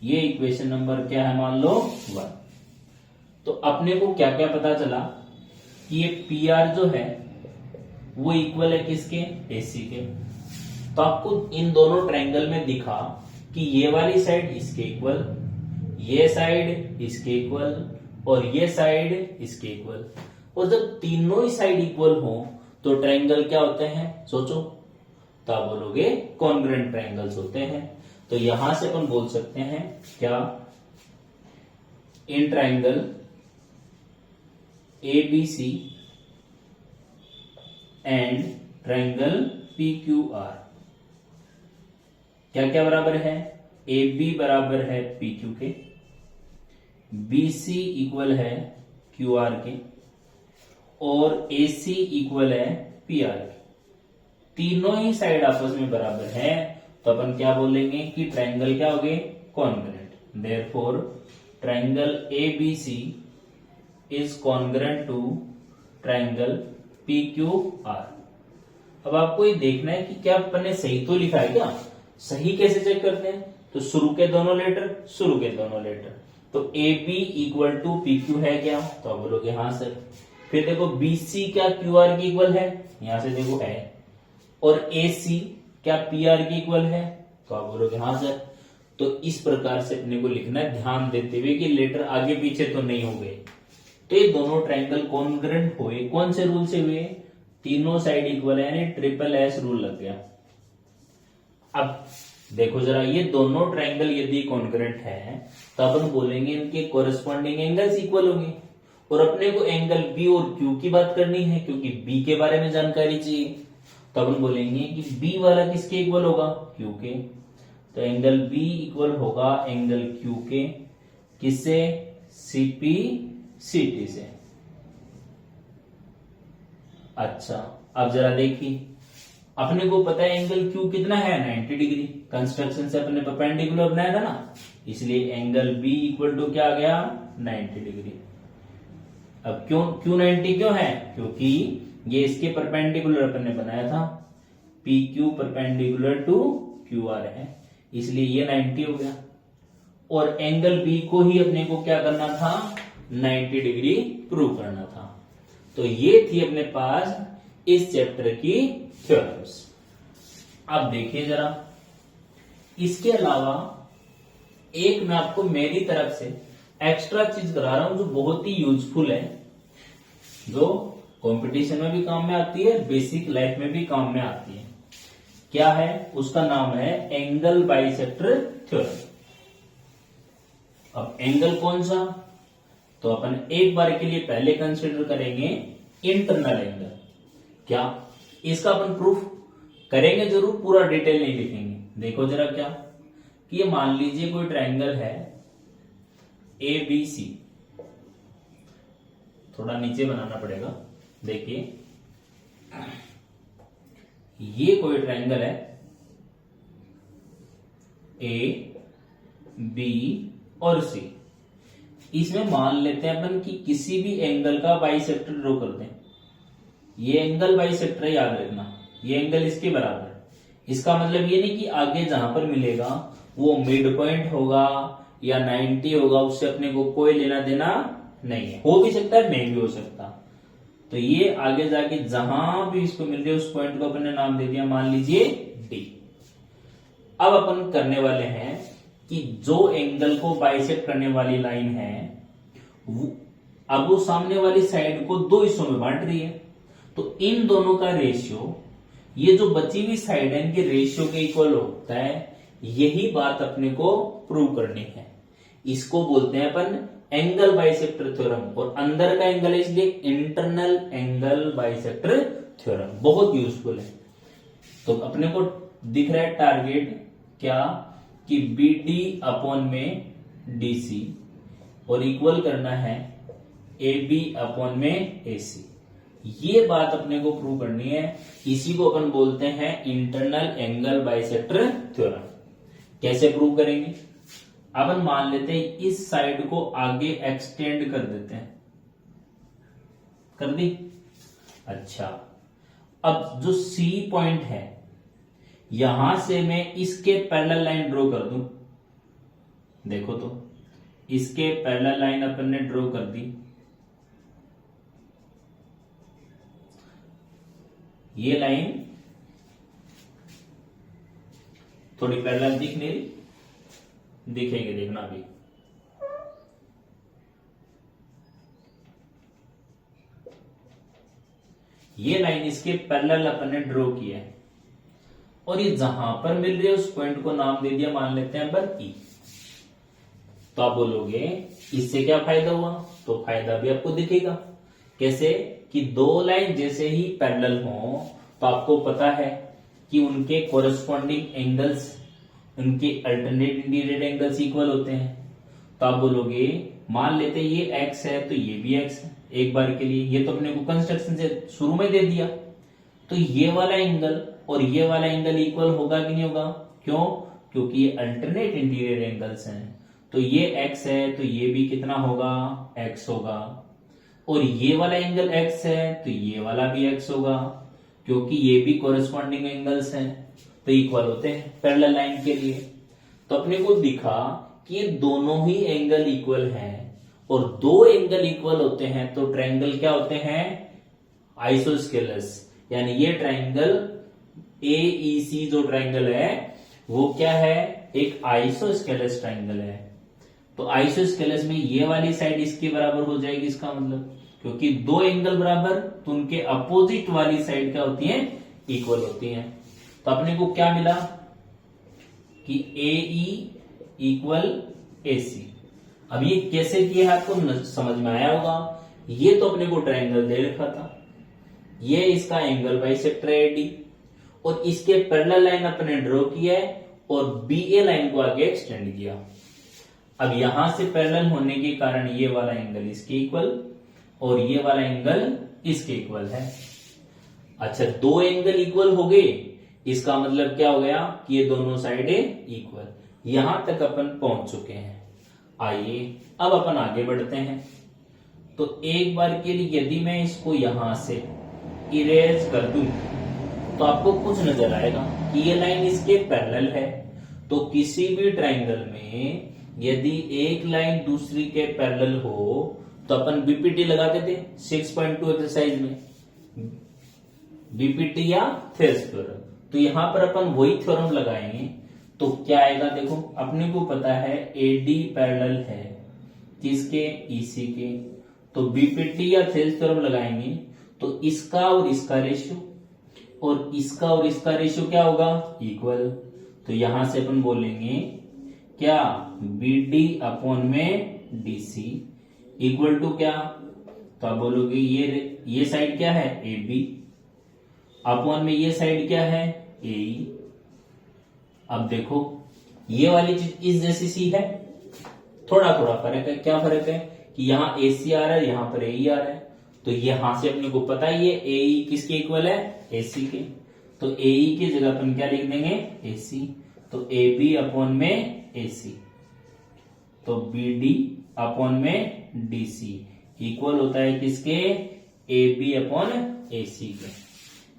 ये इक्वेशन नंबर क्या है, मान लो 1। तो अपने को क्या क्या पता चला कि ये PR जो है वो इक्वल है किसके, AC के। तो आपको इन दोनों ट्रायंगल में दिखा कि ये वाली साइड इसके इक्वल, ये साइड इसके इक्वल और ये साइड इसके इक्वल। और जब तीनों ही साइड इक्वल हो तो ट्रायंगल क्या होते हैं, सोचो, तो आप बोलोगे कॉन्ग्रुएंट ट्रायंगल्स होते हैं। तो यहां से अपन बोल सकते हैं क्या, in triangle ABC and triangle PQR क्या क्या बराबर है, AB बराबर है PQ के, BC इक्वल है QR के और AC इक्वल है PR के। तीनों ही साइड आपस में बराबर है, तो अपन क्या बोलेंगे कि ट्रायंगल क्या हो गए, congruent. Therefore triangle ABC is congruent to triangle PQR। अब आपको ये देखना है कि क्या अपन ने सही तो लिखा है क्या। सही कैसे चेक करते हैं, तो शुरू के दोनों लेटर, तो AB इक्वल टू PQ है क्या, तो आप बोलोगे हाँ सर। फिर देखो BC क्या QR के इक्वल है, यहां से देखो है, और AC क्या PR के इक्वल है, तो आप बोलोगे हाँ सर। तो इस प्रकार से अपने को लिखना है, ध्यान देते हुए कि लेटर आगे पीछे तो नहीं हो गए। तो ये दोनों ट्रायंगल कॉन्ग्रुएंट हुए, कौन से रूल से हुए, तीनों साइड इक्वल है, यानी SSS रूल लग गया। अब देखो जरा, ये दोनों ट्रायंगल यदि कॉन्ग्रुएंट है तो अपन बोलेंगे इनके कोरिस्पॉन्डिंग एंगल्स इक्वल होंगे। और अपने को एंगल B और Q की बात करनी है, क्योंकि B के बारे में जानकारी चाहिए, तो अपन बोलेंगे कि B वाला किसके इक्वल होगा, Q के। तो एंगल B इक्वल होगा एंगल Q के, किससे, CP CT से। अच्छा, अब जरा देखिए, अपने को पता है एंगल Q कितना है, 90 डिग्री। कंस्ट्रक्शन से अपने परपेंडिकुलर बनाया था ना, इसलिए एंगल B इक्वल टू क्या आ गया, 90 डिग्री। अब क्यों 90 क्यों है, क्योंकि ये इसके परपेंडिकुलर अपन ने बनाया था, PQ परपेंडिकुलर टू QR है, इसलिए ये 90 हो गया। और एंगल B को ही अपने को क्या करना था, 90 डिग्री प्रूव करना था। तो ये थी अपने पास इस चैप्टर की थ्योरम्स। अब देखिए जरा, इसके अलावा एक मैं आपको मेरी तरफ से एक्स्ट्रा चीज करा रहा हूं जो बहुत ही यूजफुल है, जो कंपटीशन में भी काम में आती है, बेसिक लाइफ में भी काम में आती है। क्या है, उसका नाम है एंगल बाइसेक्टर थ्योरम। अब एंगल कौन सा, तो अपन एक बार के लिए पहले कंसीडर करेंगे इंटरनल एंगल। क्या इसका अपन प्रूफ करेंगे जरूर, पूरा डिटेल नहीं लिखेंगे। देखो जरा क्या, कि ये मान लीजिए कोई ट्रायंगल है ABC, थोड़ा नीचे बनाना पड़ेगा। देखिए ये कोई ट्रायंगल है A B और C। इसमें मान लेते हैं अपन कि किसी भी एंगल का बाइसेक्टर ड्रॉ करते हैं। ये एंगल बाइसेक्टर याद रखना, ये एंगल इसके बराबर है। इसका मतलब ये नहीं कि आगे जहां पर मिलेगा वो मिड पॉइंट होगा या 90 होगा, उससे अपने को कोई लेना देना नहीं है। हो भी सकता है, नहीं भी हो सकता। तो ये आगे जाके जहां भी इसको मिल रही है उस पॉइंट को अपन ने नाम दे दिया, मान लीजिए D। अब अपन करने वाले हैं कि जो एंगल को बाइसेक्ट करने वाली लाइन है अब वो सामने वाली साइड को दो हिस्सों में बांट रही है, तो इन दोनों का रेशियो, ये जो बची हुई साइड है इनके रेशियो के इक्वल होता है। यही बात अपने को प्रूव करनी है। इसको बोलते हैं अपन एंगल बाइसेक्टर थ्योरम, और अंदर का एंगल है इसलिए इंटरनल एंगल बाइसेक्टर थ्योरम। बहुत यूजफुल है। तो अपने को दिख रहा है टारगेट क्या, कि BD अपॉन में DC और इक्वल करना है AB अपॉन में AC। ये बात अपने को प्रूव करनी है। इसी को अपन बोलते हैं इंटरनल एंगल बाइसेक्टर थ्योरम। कैसे प्रूव करेंगे? अपन मान लेते हैं इस साइड को आगे एक्सटेंड कर देते हैं, कर दी। अच्छा, अब जो सी पॉइंट है यहां से मैं इसके पैरेलल लाइन ड्रॉ कर दूं। देखो तो इसके पैरेलल लाइन अपन ने ड्रॉ कर दी। ये लाइन थोड़ी पैरेलल दिख नहीं रही? दिखेगी, देखना अभी। ये लाइन इसके पैरेलल अपन ने ड्रॉ किया है और ये जहां पर मिल रही है उस पॉइंट को नाम दे दिया, मान लेते हैं पर ई। तो आप बोलोगे इससे क्या फायदा हुआ? तो फायदा भी आपको दिखेगा। कैसे? कि दो लाइन जैसे ही पैरेलल हो तो आपको पता है कि उनके कोरस्पॉन्डिंग एंगल्स, उनके अल्टरनेट इंटीरियर एंगल्स इक्वल होते हैं। तो आप बोलोगे मान लेते ये एक्स है तो ये भी एक्स है। एक बार के लिए ये तो अपने को कंस्ट्रक्शन से शुरू में दे दिया, तो ये वाला एंगल और ये वाला एंगल इक्वल होगा कि नहीं होगा? क्यों? क्योंकि ये अल्टरनेट इंटीरियर एंगल्स हैं। तो ये x है तो ये भी कितना होगा? x होगा। और ये वाला एंगल x है तो ये वाला भी x होगा, क्योंकि ये भी कोरस्पॉन्डिंग एंगल्स हैं, तो इक्वल होते हैं पैरेलल लाइन के लिए। तो अपने को दिखा कि ये दोनों ही एंगल इक्वल हैं, और दो एंगल इक्वल होते हैं तो ट्रायंगल क्या होते हैं? आइसोस्केलस। यानी ये ट्रायंगल AEC जो ट्रायंगल है वो क्या है? एक आइसोस्केलस ट्रायंगल है। तो आइसोस्केलस में ये वाली साइड इसके बराबर हो जाएगी, इसका मतलब क्योंकि दो एंगल बराबर तो उनके अपोजिट वाली साइड क्या होती है? इक्वल होती है। तो अपने को क्या मिला कि AE इक्वल AC। अब ये कैसे किया है आपको समझ में आया होगा। ये तो अपने को ट्रायंगल दे रखा था, ये इसका एंगल बाइसेक्टर है AD, और इसके पैरेलल लाइन अपने ड्रॉ किया है और BA लाइन को आगे एक्सटेंड किया। अब यहां से पैरेलल होने के कारण ये वाला एंगल इसके इक्वल और ये वाला एंगल इसके इक्वल है। अच्छा, दो एंगल इक्वल हो गए, इसका मतलब क्या हो गया कि ये दोनों साइडें इक्वल। यहां तक अपन पहुंच चुके हैं। आइए अब अपन आगे बढ़ते हैं। तो एक बार के लिए यदि मैं इसको यहां से इरेज कर दूं तो आपको कुछ नजर आएगा कि ये लाइन इसके पैरेलल है। तो किसी भी ट्रायंगल में यदि एक लाइन दूसरी के पैरेलल हो तो अपन बीपीटी लगाते थे 6.2 एक्सरसाइज में, बीपीटी या थेल्स थ्योरम। तो यहां पर अपन वही थ्योरम लगाएंगे तो क्या आएगा? देखो अपने को पता है AD पैरेलल है किसके? EC के। तो बीपीटी या थेल्स थ्योरम लगाएंगे तो इसका और इसका रेशियो और इसका और इसका रेशियो क्या होगा? इक्वल। तो यहां से अपन बोलेंगे क्या? BD अपॉन में DC इक्वल टू क्या? तो आप बोलोगे ये साइड क्या है? AB अपॉन में ये साइड क्या है? AE। अब देखो ये वाली चीज इस जैसी सी है, थोड़ा थोड़ा फर्क है। क्या फर्क है? कि यहाँ AC आ रहा है, यहाँ पर AE आ रहा है। तो यहां से अपने को पता ही है AE किसके इक्वल है? AC के। तो AE की जगह अपन क्या लिख देंगे? AC। तो AB अपॉन में AC, तो BD अपॉन में DC इक्वल होता है किसके? AB अपॉन AC के।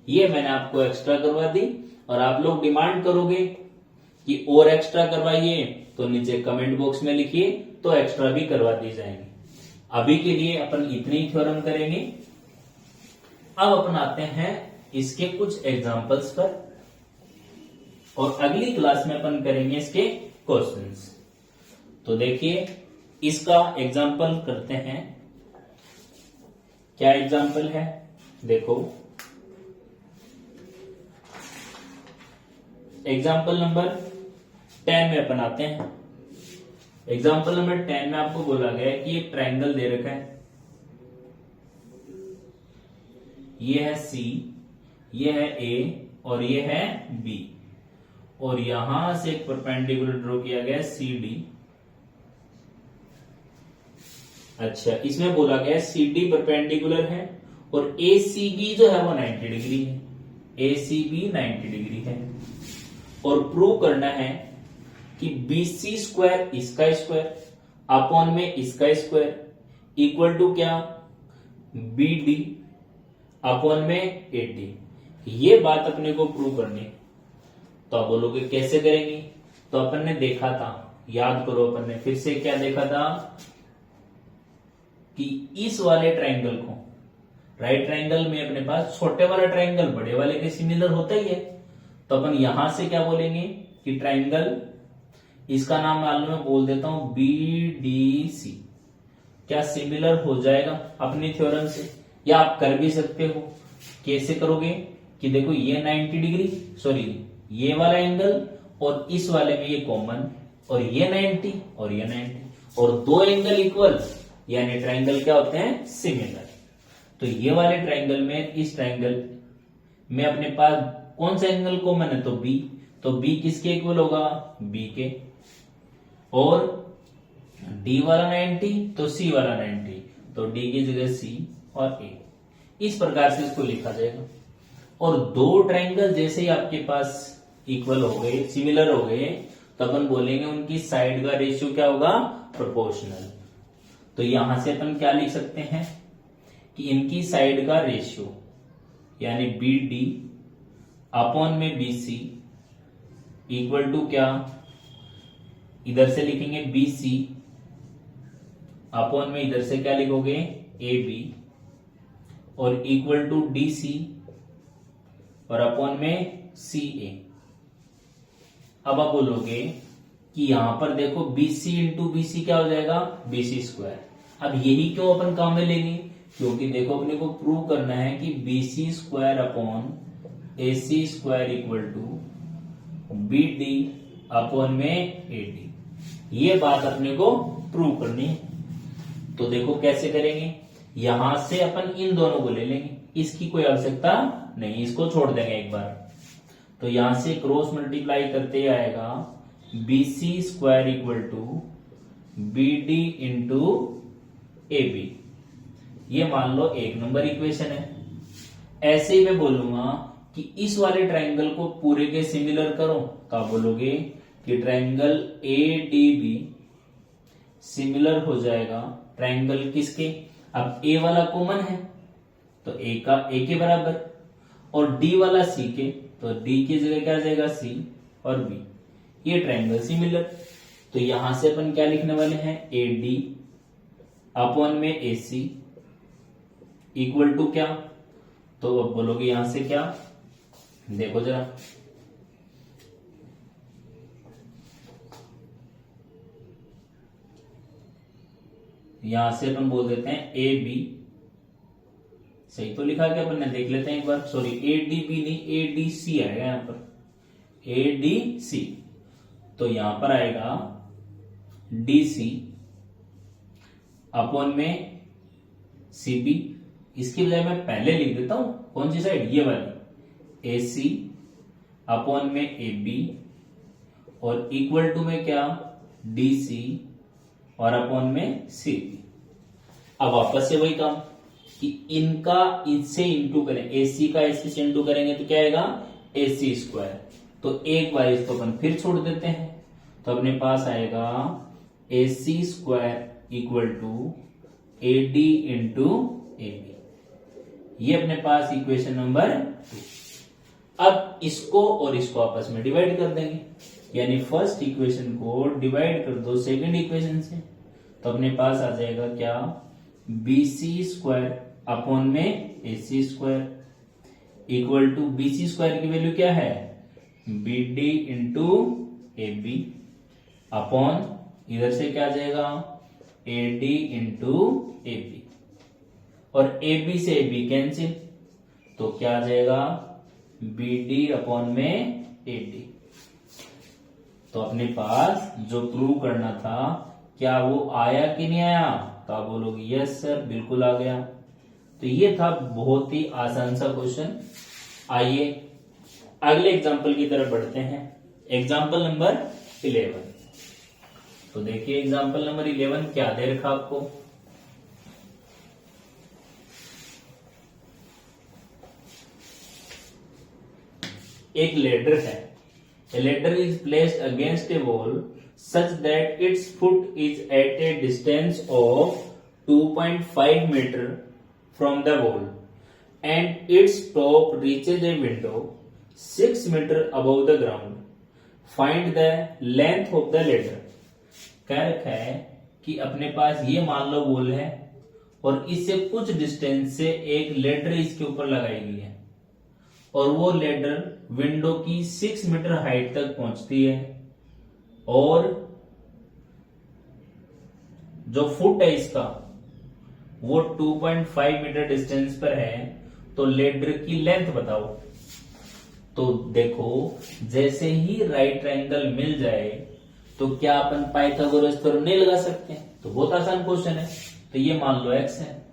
ये मैंने आपको एक्स्ट्रा करवा दी, और आप लोग डिमांड करोगे कि और एक्स्ट्रा करवाइए तो नीचे कमेंट बॉक्स में लिखिए, तो एक्स्ट्रा भी करवा दी जाएंगे। अभी के लिए अपन इतनी ही थ्योरम करेंगे। अब अपन आते हैं इसके कुछ एग्जांपल्स पर, और अगली क्लास में अपन करेंगे इसके क्वेश्चंस। तो देखिए इसका एग्जांपल करते हैं। क्या एग्जांपल है? देखो एग्जाम्पल नंबर 10 में अपन आते हैं। एग्जाम्पल नंबर 10 में आपको बोला गया है कि एक ट्रायंगल दे रखा है, ये है C, ये है A और ये है B, और यहां से एक परपेंडिकुलर ड्रॉ किया गया है CD। अच्छा, इसमें बोला गया है CD परपेंडिकुलर है और ACB जो है वो 90 डिग्री है, ACB 90 डिग्री है। और प्रूव करना है कि BC स्क्वायर इसका स्क्वायर अपॉन में इसका स्क्वायर इक्वल टू क्या, BD अपॉन में AD। ये बात अपने को प्रूव करनी है। तो आप बोलोगे कैसे करेंगे? तो अपन ने देखा था, याद करो, अपन ने फिर से क्या देखा था कि इस वाले ट्रायंगल को, राइट ट्रायंगल में अपने पास छोटे वाला ट्रायंगल बड़े वाले के सिमिलर होता ही है। तो अपन यहां से क्या बोलेंगे कि ट्रायंगल, इसका नाम मैं बोल देता हूं BDC, क्या सिमिलर हो जाएगा अपनी थ्योरम से। या आप कर भी सकते हो, कैसे करोगे कि देखो ये 90 डिग्री, सॉरी ये वाला एंगल और इस वाले में ये कॉमन, और ये 90 और ये 90, और दो एंगल इक्वल, यानी ट्रायंगल क्या होते हैं, सिमिलर। तो ये वाले ट्रायंगल में इस ट्रायंगल में अपने पास कौन सा एंगल कॉमन है, तो B। तो B किसके इक्वल होगा, B के। और D वाला 90 तो C वाला 90, तो D की जगह C और A। इस प्रकार से इसको लिखा जाएगा। और दो ट्रायंगल जैसे ही आपके पास इक्वल हो गए, सिमिलर हो गए, तो अपन बोलेंगे उनकी साइड का रेशियो क्या होगा, प्रोपोर्शनल। तो यहां से अपन क्या लिख सकते हैं कि इनकी साइड का रेशियो यानी BD अपॉन में BC इक्वल टू क्या, इधर से लिखेंगे BC अपॉन में इधर से क्या लिखोगे, AB, और इक्वल टू DC और अपॉन में CA। अब आप बोलोगे कि यहां पर देखो BC इंटू BC क्या हो जाएगा, BC स्क्वायर। अब यही क्यों अपन काम में लेंगे, क्योंकि देखो अपने को प्रूव करना है कि BC square upon AC square equal to BD upon में AD। ये बात अपने को प्रूव करनी है। तो देखो कैसे करेंगे, यहां से अपन इन दोनों को ले लेंगे, इसकी कोई आवश्यकता नहीं, इसको छोड़ देंगे एक बार। तो यहां से क्रॉस मल्टीप्लाई करते आएगा BC square equal to BD into AB। ये मान लो एक नंबर इक्वेशन है। ऐसे ही मैं बोलूंगा कि इस वाले ट्रायंगल को पूरे के सिमिलर करो, तो आप बोलोगे कि ट्रायंगल ADB सिमिलर हो जाएगा ट्रायंगल किसके, अब A वाला कॉमन है तो A के बराबर, और D वाला C के, तो D की जगह क्या आ जाएगा, C और B। ये ट्रायंगल सिमिलर। तो यहां से अपन क्या लिखने वाले हैं, AD अपॉन में AC इक्वल टू क्या, तो अब बोलोगे यहां से क्या, देखो जरा, यहां से अपन बोल देते हैं AB, सही तो लिखा क्या अपन ने, देख लेते हैं एक बार, सॉरी ADB नहीं ADC आएगा यहां पर, ADC। तो यहां पर आएगा DC अपॉन में CB। इसकी बजाय मैं पहले लिख देता हूं, कौन सी साइड, ये वाली, AC अपॉन में AB, और इक्वल टू में क्या, DC और अपॉन में CB। अब वापस से वही काम कि इनका इससे इंटू करें, AC का AC से इंटू करेंगे तो क्या आएगा, AC स्क्वायर। तो एक बार इसको अपन फिर छोड़ देते हैं, तो अपने पास आएगा AC square equal to AD into AB। ये अपने पास इक्वेशन नंबर 2। अब इसको और इसको आपस में डिवाइड कर देंगे, यानी फर्स्ट इक्वेशन को डिवाइड कर दो सेकंड इक्वेशन से, तो अपने पास आ जाएगा क्या, BC स्क्वायर अपॉन में AC square equal to, BC square की वैल्यू क्या है, BD इंटू AB अपॉन, इधर से क्या आ जाएगा, AD इंटू AB, और AB से AB कैंसिल, तो क्या आ जाएगा, BD अपॉन में AD। तो अपने पास जो प्रूव करना था, क्या वो आया कि नहीं आया, तो आप बोलोगे यस सर, बिल्कुल आ गया। तो ये था बहुत ही आसान सा क्वेश्चन। आइए अगले एग्जाम्पल की तरफ बढ़ते हैं, एग्जाम्पल नंबर 11। तो देखिए एग्जाम्पल नंबर 11 क्या दे रखा आपको, एक लेडर है, a ladder is placed against a wall such that its foot is at a distance of 2.5 meter from the wall and its top reaches a window 6 meter above the ground. Find the length of the ladder. कह रखा है कि अपने पास ये मान लो wall है और इससे कुछ डिस्टेंस से एक लेडर इसके ऊपर लगाई गई है और वो लेडर विंडो की 6 मीटर हाइट तक पहुंचती है और जो फुट है इसका वो 2.5 मीटर डिस्टेंस पर है। तो लेडर की लेंथ बताओ। तो देखो जैसे ही राइट ट्रायंगल मिल जाए तो क्या अपन पाइथागोरस थ्योरम नहीं लगा सकते? तो बहुत आसान क्वेश्चन है। तो ये मान लो x है,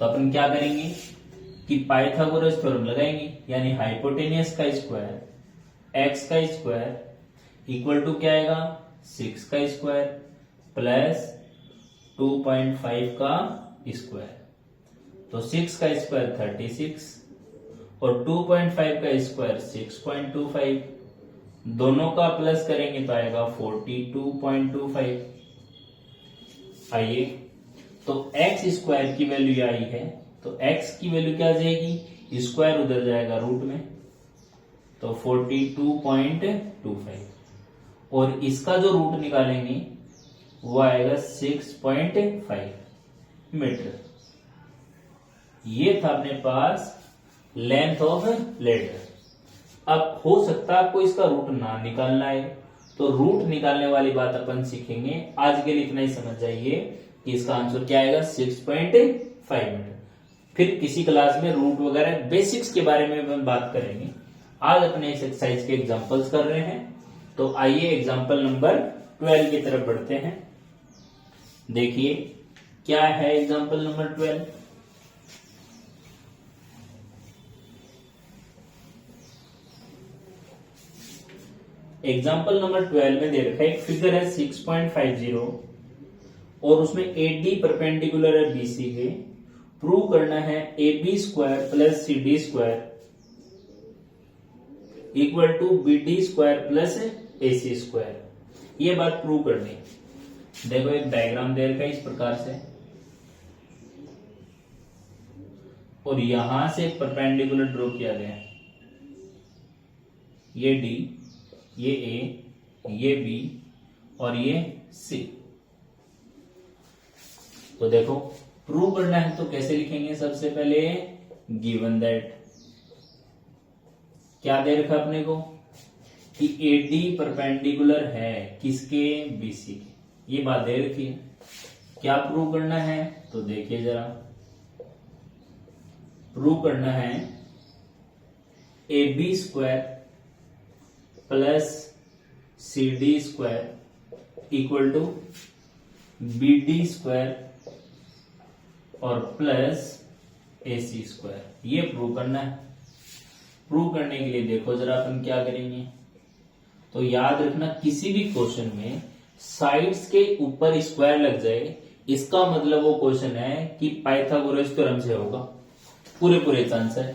तो अपन क्या करेंगे कि पाइथागोरस थ्योरम लगाएंगे, यानी हाइपोटेनियस का स्क्वायर x का स्क्वायर इक्वल टू क्या आएगा 6 का स्क्वायर प्लस 2.5 का स्क्वायर। तो 6 का स्क्वायर 36 और 2.5 का स्क्वायर 6.25, दोनों का प्लस करेंगे तो आएगा 42.25। आइए तो x स्क्वायर की वैल्यू आई है, तो x की वैल्यू क्या आ जाएगी, स्क्वायर उधर जाएगा रूट में, तो 42.25 और इसका जो रूट निकालेंगे वो आएगा 6.5 मीटर। ये था अपने पास लेंथ ऑफ लेडर। अब हो सकता है आपको इसका रूट ना निकालना है, तो रूट निकालने वाली बात अपन सीखेंगे। आज के लिए इतना ही समझ जाइए कि इसका आंसर क्या आएगा 6.5 मीटर। फिर किसी क्लास में रूट वगैरह बेसिक्स के बारे में हम बात करेंगे। आज अपने इस एक्सरसाइज के एग्जांपल्स कर रहे हैं, तो आइए एग्जांपल नंबर 12 की तरफ बढ़ते हैं। देखिए क्या है एग्जांपल नंबर 12। एग्जाम्पल नंबर 12 में दे रखा है एक फिगर है 6.50 और उसमें AD परपेंडिकुलर है BC के। प्रूव करना है AB square plus CD square equal to BD square plus AC square. ये बात प्रूव करनी। देखो एक डायग्राम दे रखा है इस प्रकार से और यहां से परपेंडिकुलर ड्रॉ किया गया। ये D, ये A, ये B और ये C। तो देखो प्रूव करना है तो कैसे लिखेंगे, सबसे पहले गिवन दैट क्या दे रखा अपने को कि AD परपेंडिकुलर है किसके, BC के। ये बात दे रखी है। क्या प्रूव करना है तो देखिए जरा, प्रूव करना है AB square plus CD square equal to BD square और प्लस AC स्क्वायर। ये प्रूव करना है। प्रूव करने के लिए देखो जरा अपन क्या करेंगे, तो याद रखना किसी भी क्वेश्चन में साइड्स के ऊपर स्क्वायर लग जाए इसका मतलब वो क्वेश्चन है कि पाइथागोरस थ्योरम से होगा, पूरे चांस है।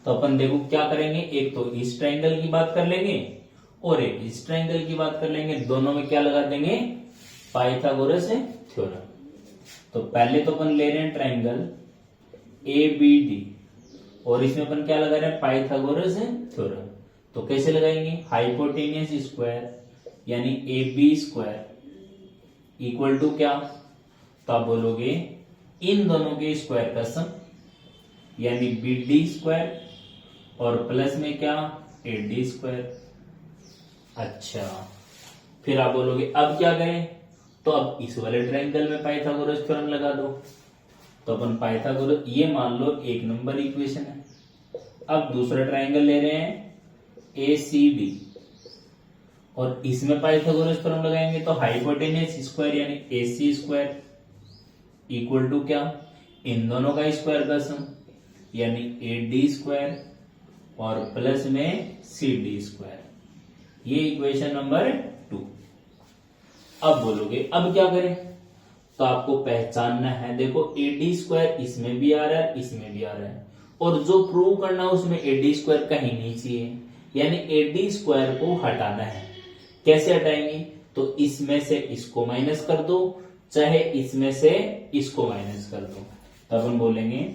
तो अपन देखो क्या करेंगे, एक तो इस ट्रायंगल की बात कर लेंगे और एक इस ट्रायंगल की बात कर लेंगे, दोनों में क्या लगा देंगे, पाइथागोरस थ्योरम। तो पहले तो अपन ले रहे हैं ट्रायंगल ABD और इसमें अपन क्या लगा रहे हैं, पाइथागोरस थ्योरम। तो कैसे लगाएंगे, हाइपोटेनियस स्क्वायर यानी AB स्क्वायर इक्वल टू क्या, तो आप बोलोगे इन दोनों के स्क्वायर का सम यानी BD स्क्वायर और प्लस में क्या AD स्क्वायर। अच्छा फिर आप बोलोगे अब क्या करें, तो अब इस वाले ट्रायंगल में पाइथागोरस थ्योरम लगा दो। तो अपन पाइथागोरस, ये मान लो 1 नंबर इक्वेशन है। अब दूसरा ट्रायंगल ले रहे हैं ACD और इसमें पाइथागोरस थ्योरम लगाएंगे तो हाइपोटेनियस स्क्वायर यानी AC स्क्वायर इक्वल टू क्या, इन दोनों का स्क्वायर का सम यानी AD स्क्वायर और प्लस में CD स्क्वायर। ये इक्वेशन नंबर 2। अब बोलोगे अब क्या करें, तो आपको पहचानना है, देखो AD स्क्वायर इसमें भी आ रहा है इसमें भी आ रहा है और जो प्रूव करना है उसमें AD स्क्वायर कहीं नहीं चाहिए, यानी AD स्क्वायर को हटाना है। कैसे हटाएंगे? तो इसमें से इसको माइनस कर दो, चाहे इसमें से इसको माइनस कर दो, तो अपन बोलेंगे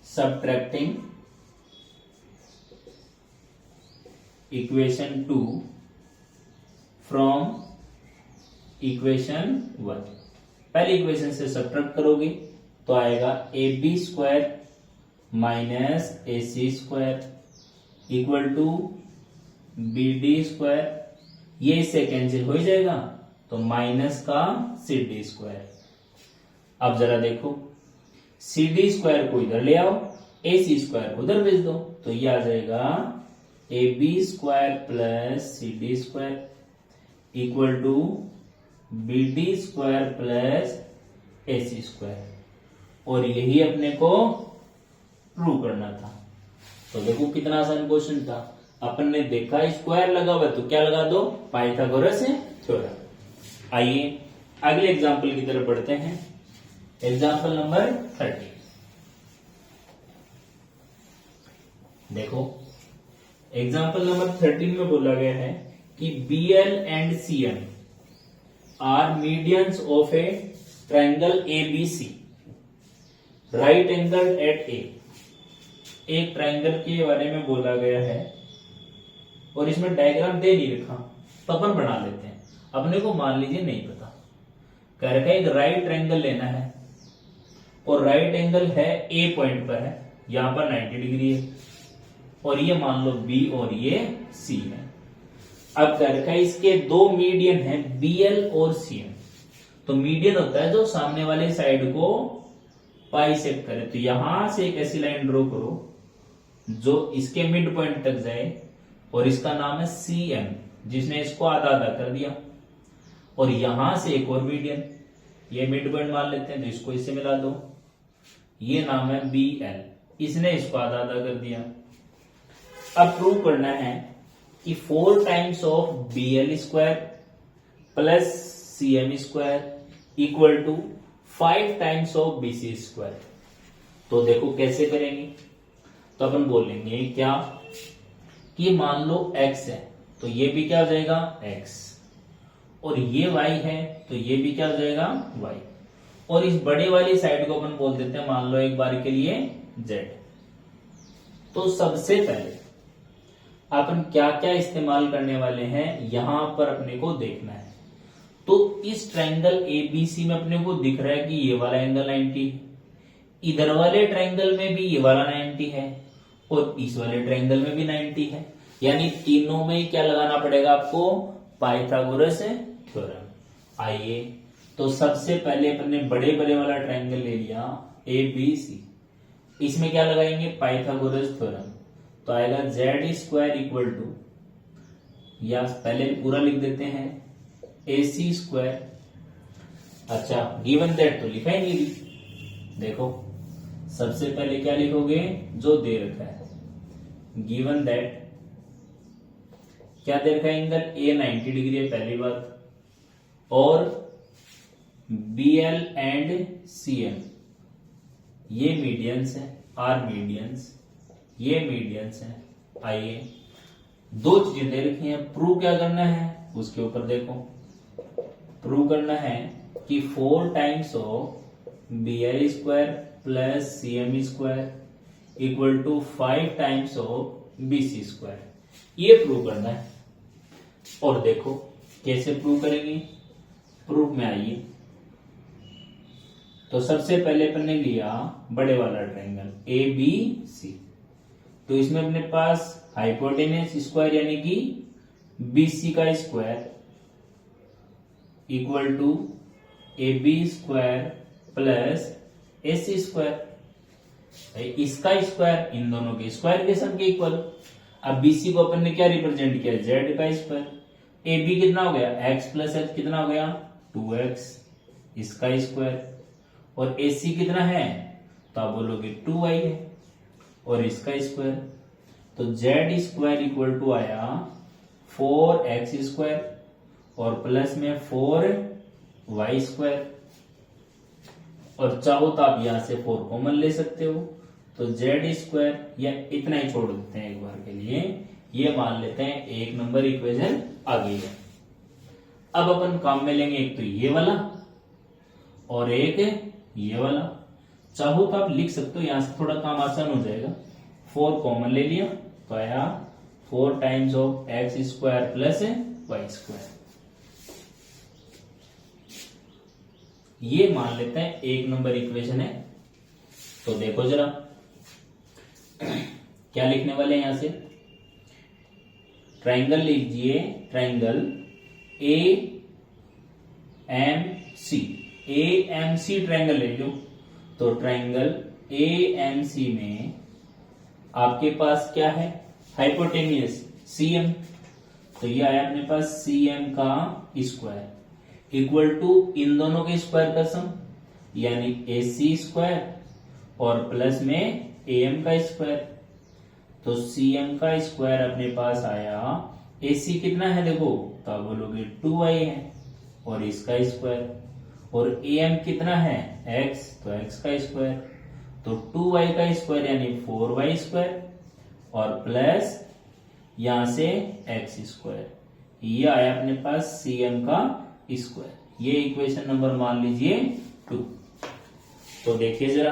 सबट्रैक्टिंग इक्वेशन 2 फ्रॉम इक्वेशन 1। पहली इक्वेशन से सबट्रैक्ट करोगे तो आएगा AB square minus AC square equal to BD square. ये इससे कैंसिल हो जाएगा तो माइनस का CD स्क्वायर। अब जरा देखो, CD स्क्वायर को इधर ले आओ, AC स्क्वायर को उधर भेज दो, तो ये आ जाएगा AB square plus CD square equal to BD square plus AC square. और यही अपने को प्रूव करना था। तो देखो कितना आसान क्वेश्चन था। अपन ने देखा स्क्वायर लगा हुआ तो क्या लगा दो, पाइथागोरस थ्योरम। आइए अगले एग्जाम्पल की तरफ बढ़ते हैं। Example number 30। देखो एग्जाम्पल नंबर 13 में बोला गया है कि BL and CM are medians of a triangle ABC right angle at A। एक ट्राइंगल के बारे में बोला गया है और इसमें डायग्राम दे नहीं रखा, तो अपन बना लेते हैं। अपने को मान लीजिए नहीं पता, कह रखा है एक राइट ट्राइंगल लेना है और राइट एंगल है A पॉइंट पर है, यहां पर 90 डिग्री है, और ये मान लो B और ये C है। अब कह रखा है इसके दो मीडियन है BL और CM। तो मीडियन होता है जो सामने वाले साइड को बाइसेक्ट करे। तो यहां से एक ऐसी लाइन ड्रॉ करो जो इसके मिड पॉइंट तक जाए, और इसका नाम है CM, जिसने इसको आधा आधा कर दिया। और यहां से एक और मीडियन, ये मिड पॉइंट मान लेते हैं, तो इसको इससे मिला दो, ये नाम है BL, इसने इसको आधा आधा कर दिया। अब प्रूव करना है कि 4 times of BL square plus CM square equal to 5 times of BC square. तो देखो कैसे करेंगे। तो अपन बोलेंगे क्या कि मान लो x है, तो ये भी क्या हो जाएगा x, और ये y है तो ये भी क्या हो जाएगा y, और इस बड़े वाली साइड को अपन बोल देते हैं मान लो एक बार के लिए z। तो सबसे पहले अपन क्या क्या इस्तेमाल करने वाले हैं यहां पर अपने को देखना है। तो इस ट्राइंगल ABC में अपने को दिख रहा है कि ये वाला एंगल 90, इधर वाले ट्राइंगल में भी ये वाला 90 है, और इस वाले ट्राइंगल में भी 90 है। यानी तीनों में क्या लगाना पड़ेगा आपको, पाइथागोरस थ्योरम। आइए तो सबसे पहले अपन ने बड़े बड़े वाला ट्राइंगल ले लिया ABC, इसमें क्या लगाएंगे, पाइथागोरस थ्योरम। तो आएगा Z स्क्वायर इक्वल टू, या पहले पूरा लिख देते हैं AC स्क्वायर। अच्छा गिवन दैट तो लिखा ही नहीं। देखो सबसे पहले क्या लिखोगे, जो दे रखा है, गिवन दैट क्या दे रखा है, एंगल A 90 डिग्री है पहली बात, और BL एंड CM ये मीडियंस है, आर मीडियंस, ये मीडियंस है। आइए दो चीजें दे रखी हैं, प्रूव क्या करना है उसके ऊपर देखो। प्रूव करना है कि 4 times of BL square plus CM square equal to 5 times of BC square, ये प्रूव करना है। और देखो कैसे प्रूव करेंगे, प्रूफ में आइए। तो सबसे पहले अपन ने लिया बड़े वाला ट्रायंगल ABC, तो इसमें अपने पास हाइपोटेनस स्क्वायर यानी कि BC का square equal to AB square plus AC square, इसका स्क्वायर इन दोनों के स्क्वायर के सम के इक्वल। अब BC को अपन ने क्या रिप्रेजेंट किया, Z का स्क्वायर। AB कितना हो गया, x प्लस h कितना हो गया 2x, इसका स्क्वायर। और AC कितना है, तो आप बोलोगे 2y है, और इसका स्क्वायर। तो Z स्क्वायर इक्वल टू आया 4x स्क्वायर और प्लस में 4y स्क्वायर। और चाहो तो आप यहां से 4 कॉमन ले सकते हो, तो जेड स्क्वायर, या इतना ही छोड़ देते हैं एक बार के लिए, ये मान लेते हैं 1 नंबर इक्वेशन आ गई है। अब अपन काम में लेंगे एक तो ये वाला और एक ये वाला। चाहो तो आप लिख सकते हो, यहां से थोड़ा काम आसान हो जाएगा। 4 कॉमन ले लिया तो आया 4 times of x square plus y square. ये मान लेते हैं 1 नंबर इक्वेशन है। तो देखो जरा क्या लिखने वाले हैं यहां से, ट्राइंगल लीजिए, triangle A M C, A M C triangle ले लो। तो ट्राइंगल ए एम सी में आपके पास क्या है, हाइपोटेनियस सीएम। तो ये आया अपने पास सीएम का स्क्वायर इक्वल टू इन दोनों के स्क्वायर का सम, यानी ए सी स्क्वायर और प्लस में एम का स्क्वायर। तो सीएम का स्क्वायर अपने पास आया, एसी कितना है देखो, तो आप बोलोगे 2y है और इसका स्क्वायर, और एम कितना है x, तो x का स्क्वायर, तो 2y का स्क्वायर यानी 4y स्क्वायर और प्लस यहां से x स्क्वायर। ये आया अपने पास सीएम का स्क्वायर। ये इक्वेशन नंबर मान लीजिए 2। तो देखिए जरा,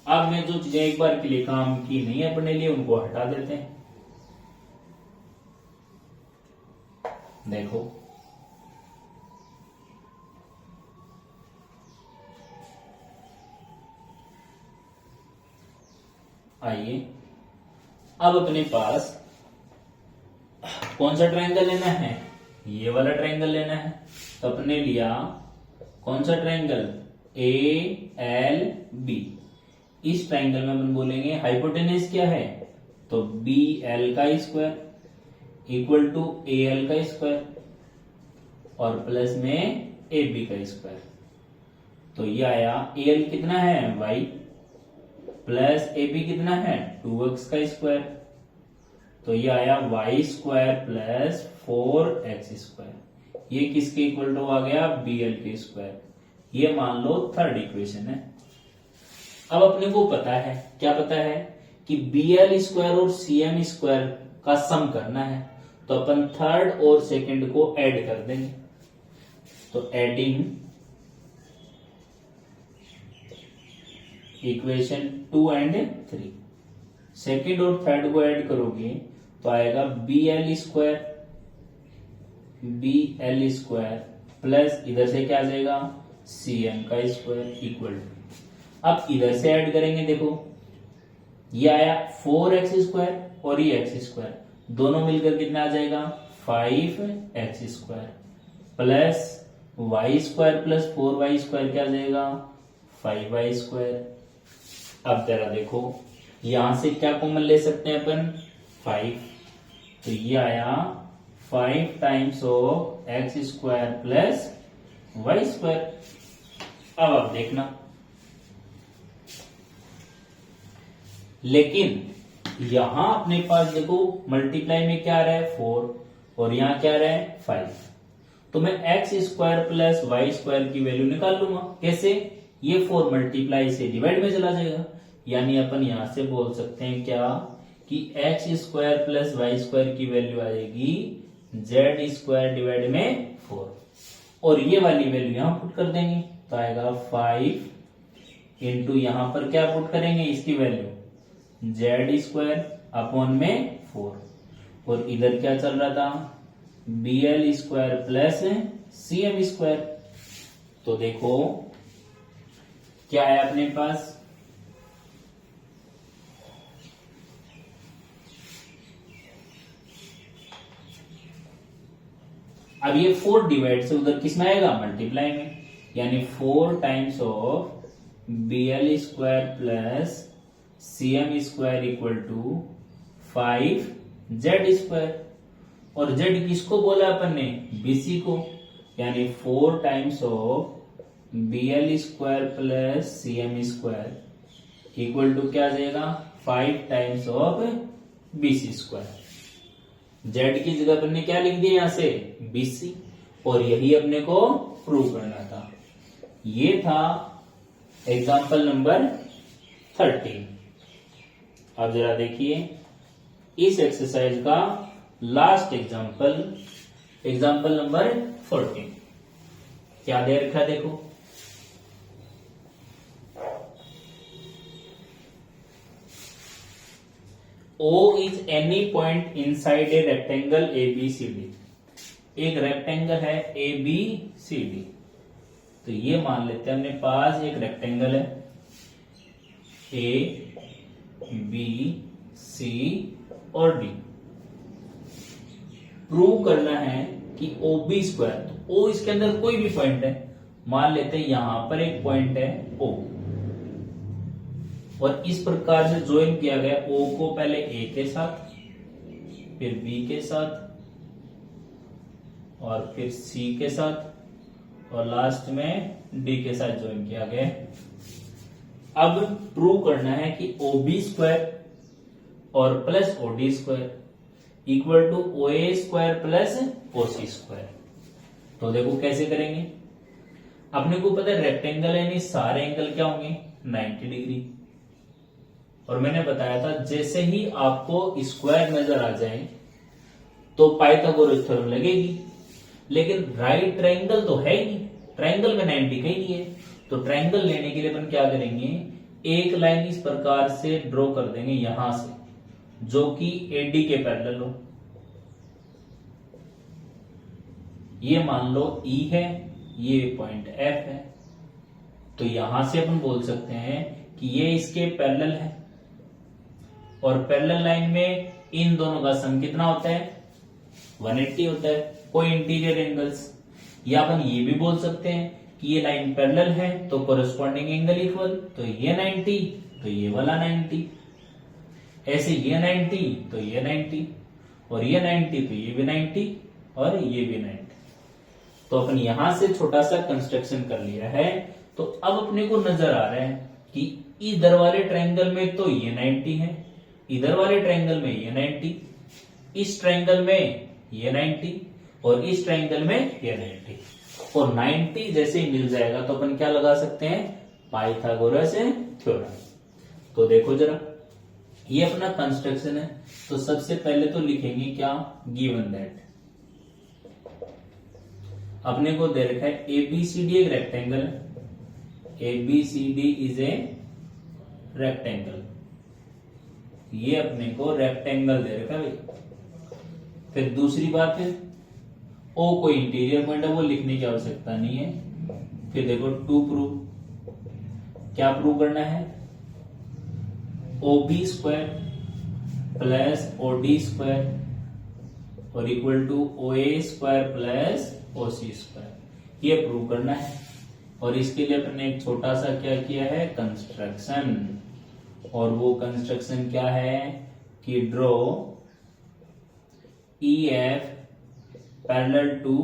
अब मैं जो चीजें एक बार के लिए काम की नहीं है अपने लिए, उनको हटा देते हैं। देखो आइए, अब अपने पास कौन सा ट्रायंगल लेना है, ये वाला ट्रायंगल लेना है। तो अपने लिया कौन सा ट्रायंगल, ए एल बी। इस ट्रायंगल में अपन बोलेंगे हाइपोटेनस क्या है, तो बी एल का square equal to A L का स्क्वायर और प्लस में ए बी का स्क्वायर। तो ये आया ए एल कितना है y प्लस ए बी कितना है 2x का स्क्वायर। तो ये आया y square plus 4x square. ये किसके इक्वल टू आ गया, बी एल के स्क्वायर। ये मान लो थर्ड इक्वेशन है। अब अपने को पता है, क्या पता है कि बी एल स्क्वायर और सी एम स्क्वायर का सम करना है। तो अपन थर्ड और सेकंड को ऐड कर देंगे। तो एडिंग इक्वेशन 2 एंड 3, सेकंड और थर्ड को ऐड करोगे तो आएगा बी एल स्क्वायर प्लस इधर से क्या आ जाएगा, सी एम का स्क्वायर इक्वल टू, अब इधर से ऐड करेंगे, देखो ये आया 4x स्क्वायर और ये x स्क्वायर, दोनों मिलकर कितना आ जाएगा 5x square plus y square plus 4y square क्या आ जाएगा 5y स्क्वायर। अब जरा देखो यहां से क्या कॉमन ले सकते हैं अपन 5, तो ये आया 5 times of x square plus y square. अब आप देखना, लेकिन यहां अपने पास देखो मल्टीप्लाई में क्या आ रहा है 4 और यहां क्या आ रहा है 5, तो मैं x square plus y square की वैल्यू निकाल लूंगा। कैसे, ये 4 मल्टीप्लाई से डिवाइड में चला जाएगा, यानी अपन यहां से बोल सकते हैं क्या कि x square plus y square की वैल्यू आएगी जेड स्क्वायर डिवाइड में 4, और ये वाली वैल्यू यहां पुट कर देंगे तो आएगा 5 इंटू यहां पर क्या पुट करेंगे इसकी वैल्यू जेड स्क्वायर अपॉन में 4, और इधर क्या चल रहा था B L square plus C M square. तो देखो क्या है अपने पास, अब ये 4 डिवाइड से उधर किस में आएगा मल्टीप्लाई में, यानी 4 times of B L square plus C M square equal to 5 z square, और जेड किसको बोला अपन ने बीसी को, यानी 4 times of B L square plus C M square equal to क्या आ जाएगा 5 times of BC square. Z की जगह अपन ने क्या लिख दिया यहां से बीसी, और यही अपने को प्रूव करना था। ये था एग्जाम्पल नंबर 13। अब जरा देखिए इस एक्सरसाइज का लास्ट एग्जाम्पल नंबर 14 क्या दे रखा है देखो। O is any point inside a rectangle ABCD। एक रेक्टेंगल है ABCD, तो ये मान लेते हैं अपने पास एक रेक्टेंगल है ABC और D। प्रूव करना है कि OB स्क्वायर, तो O इसके अंदर कोई भी पॉइंट है, मान लेते हैं यहां पर एक पॉइंट है O, और इस प्रकार से ज्वाइन किया गया O को पहले A के साथ, फिर B के साथ, और फिर C के साथ, और लास्ट में D के साथ ज्वाइन किया गया। अब प्रूव करना है कि OB स्क्वायर और plus OD square equal to OA square plus OC square. तो देखो कैसे करेंगे। अपने को पता है रेक्टेंगल यानी सारे एंगल क्या होंगे 90 डिग्री, और मैंने बताया था जैसे ही आपको स्क्वायर नजर आ जाए तो पाइथागोरस थ्योरम लगेगी, लेकिन राइट ट्रायंगल तो है ही नहीं, ट्रायंगल में 90 कहीं नहीं है। तो ट्रायंगल लेने के लिए अपन क्या करेंगे, एक लाइन इस प्रकार से ड्रॉ कर देंगे यहां से जो कि AD के पैरेलल हो। ये मान लो E है, ये पॉइंट F है, तो यहां से अपन बोल सकते हैं कि ये इसके पैरेलल है, और पैरेलल लाइन में इन दोनों का सम कितना होता है 180 होता है, कोई इंटीरियर एंगल्स। या अपन ये भी बोल सकते हैं कि ये लाइन पैरेलल है तो कोरिस्पॉन्डिंग एंगल इक्वल, तो ये 90 तो ये वाला 90, ऐसे ये 90 तो ये 90, और ये 90 तो ये भी 90, और ये भी 90। तो अपन यहां से छोटा सा कंस्ट्रक्शन कर लिया है। तो अब अपने को नजर आ रहा है कि इधर वाले ट्रायंगल में तो ये 90 है, इधर वाले ट्रायंगल में ये 90, इस ट्रायंगल में ये 90, और इस ट्रायंगल में ये 90। और 90 जैसे ही मिल जाएगा तो अपन क्या लगा सकते हैं, पाइथागोरस थ्योरम। तो देखो जरा ये अपना कंस्ट्रक्शन है। तो सबसे पहले तो लिखेंगे क्या, गिवन दैट अपने को दे रखा है ABCD एक रेक्टेंगल है, ABCD इज ए रेक्टेंगल, ये अपने को रेक्टेंगल दे रखा है भाई। फिर दूसरी बात है O कोई इंटीरियर पॉइंट है, वो लिखने की आवश्यकता नहीं है। फिर देखो टू प्रूव, क्या प्रूव करना है, OB square plus OD square और equal to OA square plus OC square, ये प्रूव करना है। और इसके लिए अपने एक छोटा सा क्या किया है, कंस्ट्रक्शन, और वो कंस्ट्रक्शन क्या है कि ड्रॉ EF पैरेलल टू,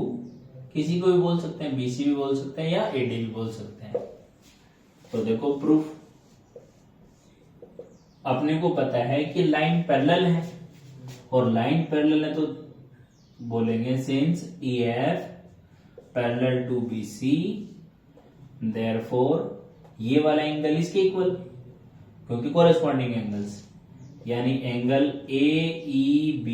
किसी को भी बोल सकते हैं, BC भी बोल सकते हैं या AD भी बोल सकते हैं। तो देखो प्रूफ, अपने को पता है कि लाइन पैरेलल है, और लाइन पैरेलल है तो बोलेंगे since EF parallel to BC therefore ये वाला एंगल इसके इक्वल, क्योंकि कोरेस्पॉन्डिंग एंगल्स, यानी एंगल AEO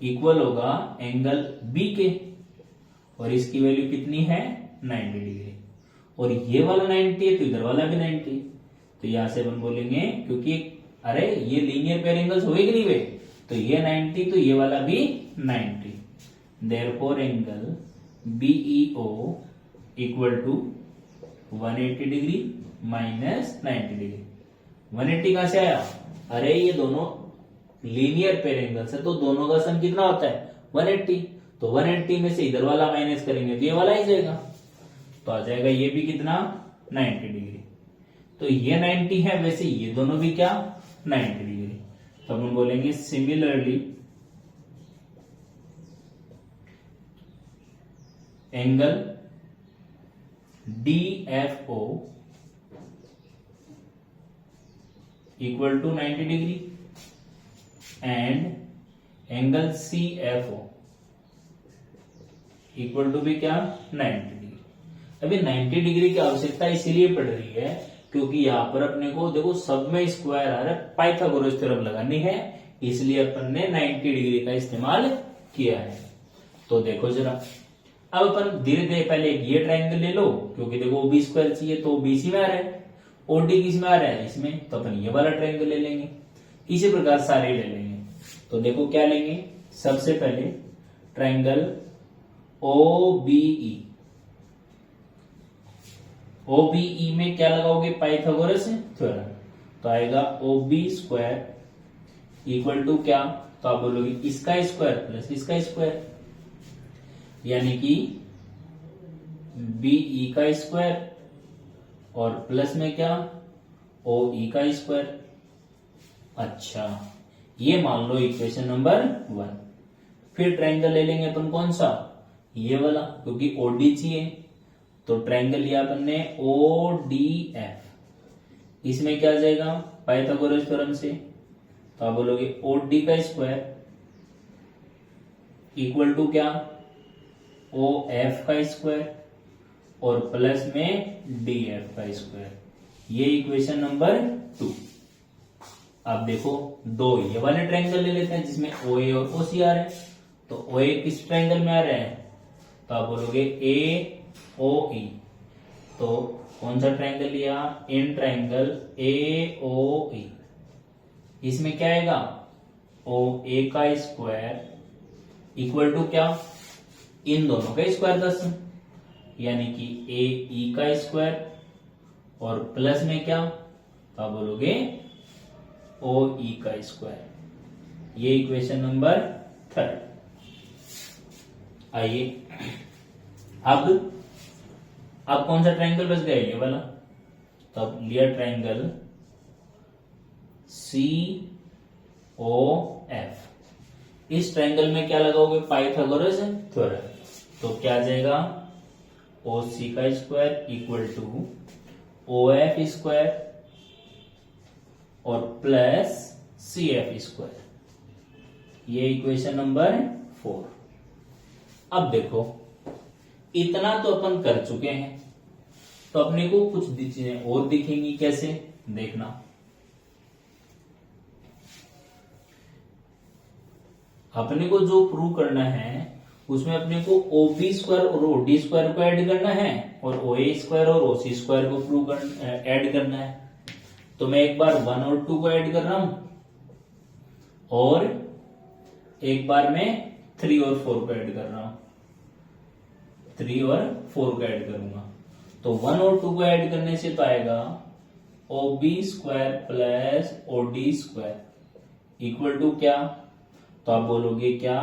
इक्वल होगा एंगल B के, और इसकी वैल्यू कितनी है 90 डिग्री, और ये वाला 90 है तो इधर वाला भी 90। तो यहां से अपन बोलेंगे क्योंकि अरे ये लीनियर पेयर एंगल्स हुए कि नहीं हुए, तो ये 90 तो ये वाला भी 90, therefore angle BEO equal to 180 degree minus 90 degree. 180 कहां से आया, अरे ये दोनों लीनियर पेयर एंगल्स है तो दोनों का सम कितना होता है 180, तो 180 में से इधर वाला माइनस करेंगे तो ये वाला ही जाएगा, तो आ जाएगा ये भी कितना 90 डिग्री। तो ये 90 है, वैसे ये दोनों भी क्या 90 डिग्री। तो हम बोलेंगे similarly angle DFO equal to 90 degree and angle CFO equal to भी क्या 90 डिग्री। अभी 90 डिग्री की आवश्यकता इसीलिए पड़ रही है क्योंकि यहाँ पर अपने को देखो सब में स्क्वायर आ रहा है, पाइथागोरस थ्योरम लगानी है, इसलिए अपन ने 90 डिग्री का इस्तेमाल किया है। तो देखो जरा, अब अपन धीरे धीरे पहले ये ट्रायंगल ले लो क्योंकि देखो OB स्क्वायर चाहिए तो BC में आ रहा है, OD किस में आ रहा है इसमें, तो अपन ये वाला ट्रायंगल ले लेंगे। इसी प्रकार सारे ले लेंगे। तो देखो क्या लेंगे, सबसे पहले ट्रायंगल OBE। OBE में क्या लगाओगे, पाइथागोरस थ्योरम, तो आएगा OB स्क्वायर इक्वल टू क्या, तो आप बोलोगे इसका स्क्वायर प्लस इसका स्क्वायर, यानी कि BE का स्क्वायर और प्लस में क्या OE का स्क्वायर। अच्छा, ये मान लो इक्वेशन नंबर 1। फिर ट्रायंगल ले लेंगे अपन कौन सा, ये वाला, क्योंकि OD चाहिए, तो ट्रायंगल लिया अपन ने ODF। इसमें क्या आ जाएगा, पाइथागोरस थ्योरम से, तो आप बोलोगे OD का स्क्वायर इक्वल टू क्या OF का स्क्वायर और प्लस में DF का स्क्वायर। ये इक्वेशन नंबर 2। अब देखो दो ये वाले ट्रायंगल ले लेते हैं जिसमें OA और OC आ रहे हैं। तो OA किस ट्रायंगल में आ रहे हैं, तो आप बोलोगे AOE। तो कौन सा ट्रायंगल लिया, इन ट्रायंगल AOE। इसमें क्या आएगा, OA का स्क्वायर इक्वल टू क्या, इन दोनों का स्क्वायर 10, यानी कि AE का स्क्वायर और प्लस में क्या, तो आप बोलोगे OE का स्क्वायर। ये इक्वेशन नंबर 3। आइए अब कौन सा ट्रायंगल बच गया, ये वाला। तो अब लिया ट्रायंगल COF। इस ट्रायंगल में क्या लगाओगे, पाइथागोरस थ्योरम। तो क्या आ जाएगा, OC का square equal to OF square और प्लस CF स्क्वायर। ये इक्वेशन नंबर 4। अब देखो इतना तो अपन कर चुके हैं, तो अपने को कुछ चीजें और दिखेंगी, कैसे देखना। अपने को जो प्रूव करना है उसमें अपने को OB स्क्वायर और OD स्क्वायर को ऐड करना है और OA स्क्वायर और OC स्क्वायर को प्रूव ऐड करना है। तो मैं एक बार 1 और 2 को ऐड कर रहा हूं और एक बार मैं 3 और 4 को ऐड कर रहा हूं, 3 और 4 को ऐड करूंगा। तो 1 और 2 को ऐड करने से तो आएगा OB square plus OD square equal to क्या, तो आप बोलोगे क्या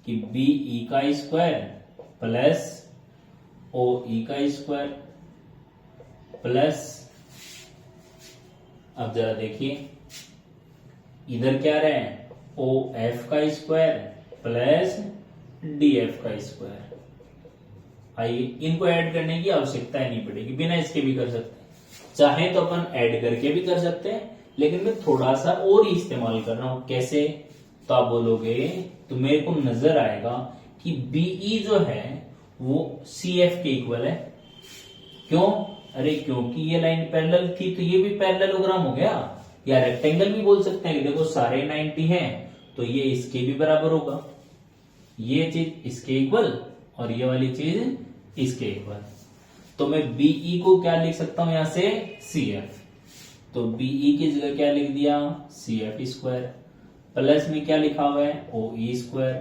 कि BE का स्क्वायर प्लस OE का स्क्वायर प्लस, अब जरा देखिए इधर क्या रहे हैं, OF का स्क्वायर प्लस DF का स्क्वायर। आइए इनको ऐड करने की आवश्यकता ही नहीं पड़ेगी, बिना इसके भी कर सकते हैं। चाहे तो अपन ऐड करके भी कर सकते हैं, लेकिन मैं थोड़ा सा और ही इस्तेमाल कर रहा हूं। कैसे, तो आप बोलोगे तो मेरे को नजर आएगा कि BE जो है वो CF के इक्वल है। क्यों, अरे क्योंकि ये लाइन पैरेलल थी तो ये भी पैरेललोग्राम हो गया, या रेक्टेंगल भी बोल सकते हैं कि देखो सारे 90 हैं तो ये इसके भी बराबर होगा, ये चीज इसके इक्वल और ये वाली चीज इसके इक्वल। तो मैं BE को क्या लिख सकता हूं यहां से, CF। तो BE की जगह क्या लिख दिया, CF स्क्वायर प्लस में क्या लिखा हुआ है, OE square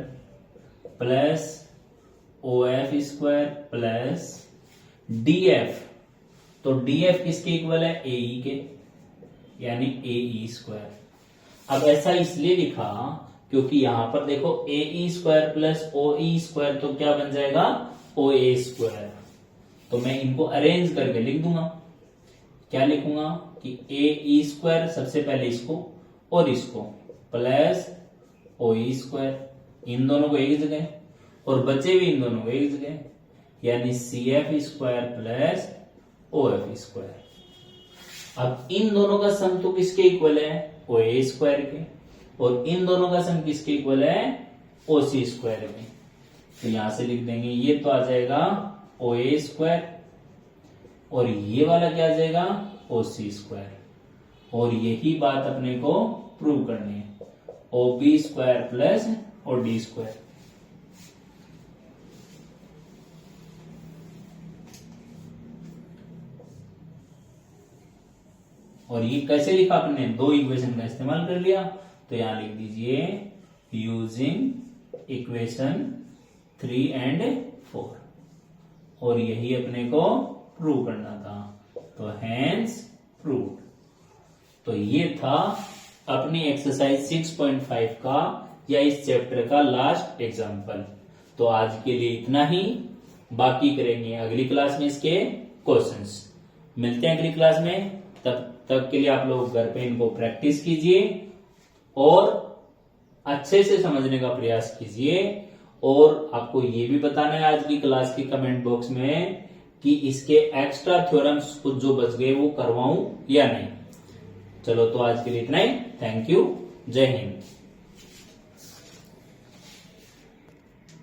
plus OF square plus DF। तो DF किसके इक्वल है, AE के, यानी AE स्क्वायर। अब ऐसा इसलिए लिखा क्योंकि यहां पर देखो AE square plus OE square तो क्या बन जाएगा, OA स्क्वायर। तो मैं इनको अरेंज करके लिख दूंगा। क्या लिखूंगा कि AE स्क्वायर, सबसे पहले इसको और इसको, प्लस OE स्क्वायर, इन दोनों को एक जगह और बचे भी इन दोनों को एक जगह, यानी CF square plus OF square. अब इन दोनों का सम तो किसके इक्वल है, OA स्क्वायर के, और इन दोनों का सम किसके इक्वल है, OC स्क्वायर के। तो यहां से लिख देंगे ये तो आ जाएगा OA स्क्वायर और ये वाला क्या आ जाएगा OC स्क्वायर। और यही बात अपने को प्रूव करनी है, OB square plus OD square. और ये कैसे लिखा आपने, दो इक्वेशन का इस्तेमाल कर लिया, तो यहां लिख दीजिए यूजिंग इक्वेशन 3 and 4 और यही अपने को प्रूव करना था, तो हैंस प्रूव्ड। तो ये था अपनी एक्सरसाइज 6.5 का या इस चैप्टर का लास्ट एग्जाम्पल। तो आज के लिए इतना ही, बाकी करेंगे अगली क्लास में इसके क्वेश्चंस। मिलते हैं अगली क्लास में, तब तक के लिए आप लोग घर पे इनको प्रैक्टिस कीजिए और अच्छे से समझने का प्रयास कीजिए। और आपको ये भी बताना है आज की क्लास के कमेंट बॉक्स में कि इसके एक्स्ट्रा थ्योरम्स कुछ जो बच गए वो करवाऊं या नहीं। चलो तो आज के लिए इतना ही, थैंक यू, जय हिंद।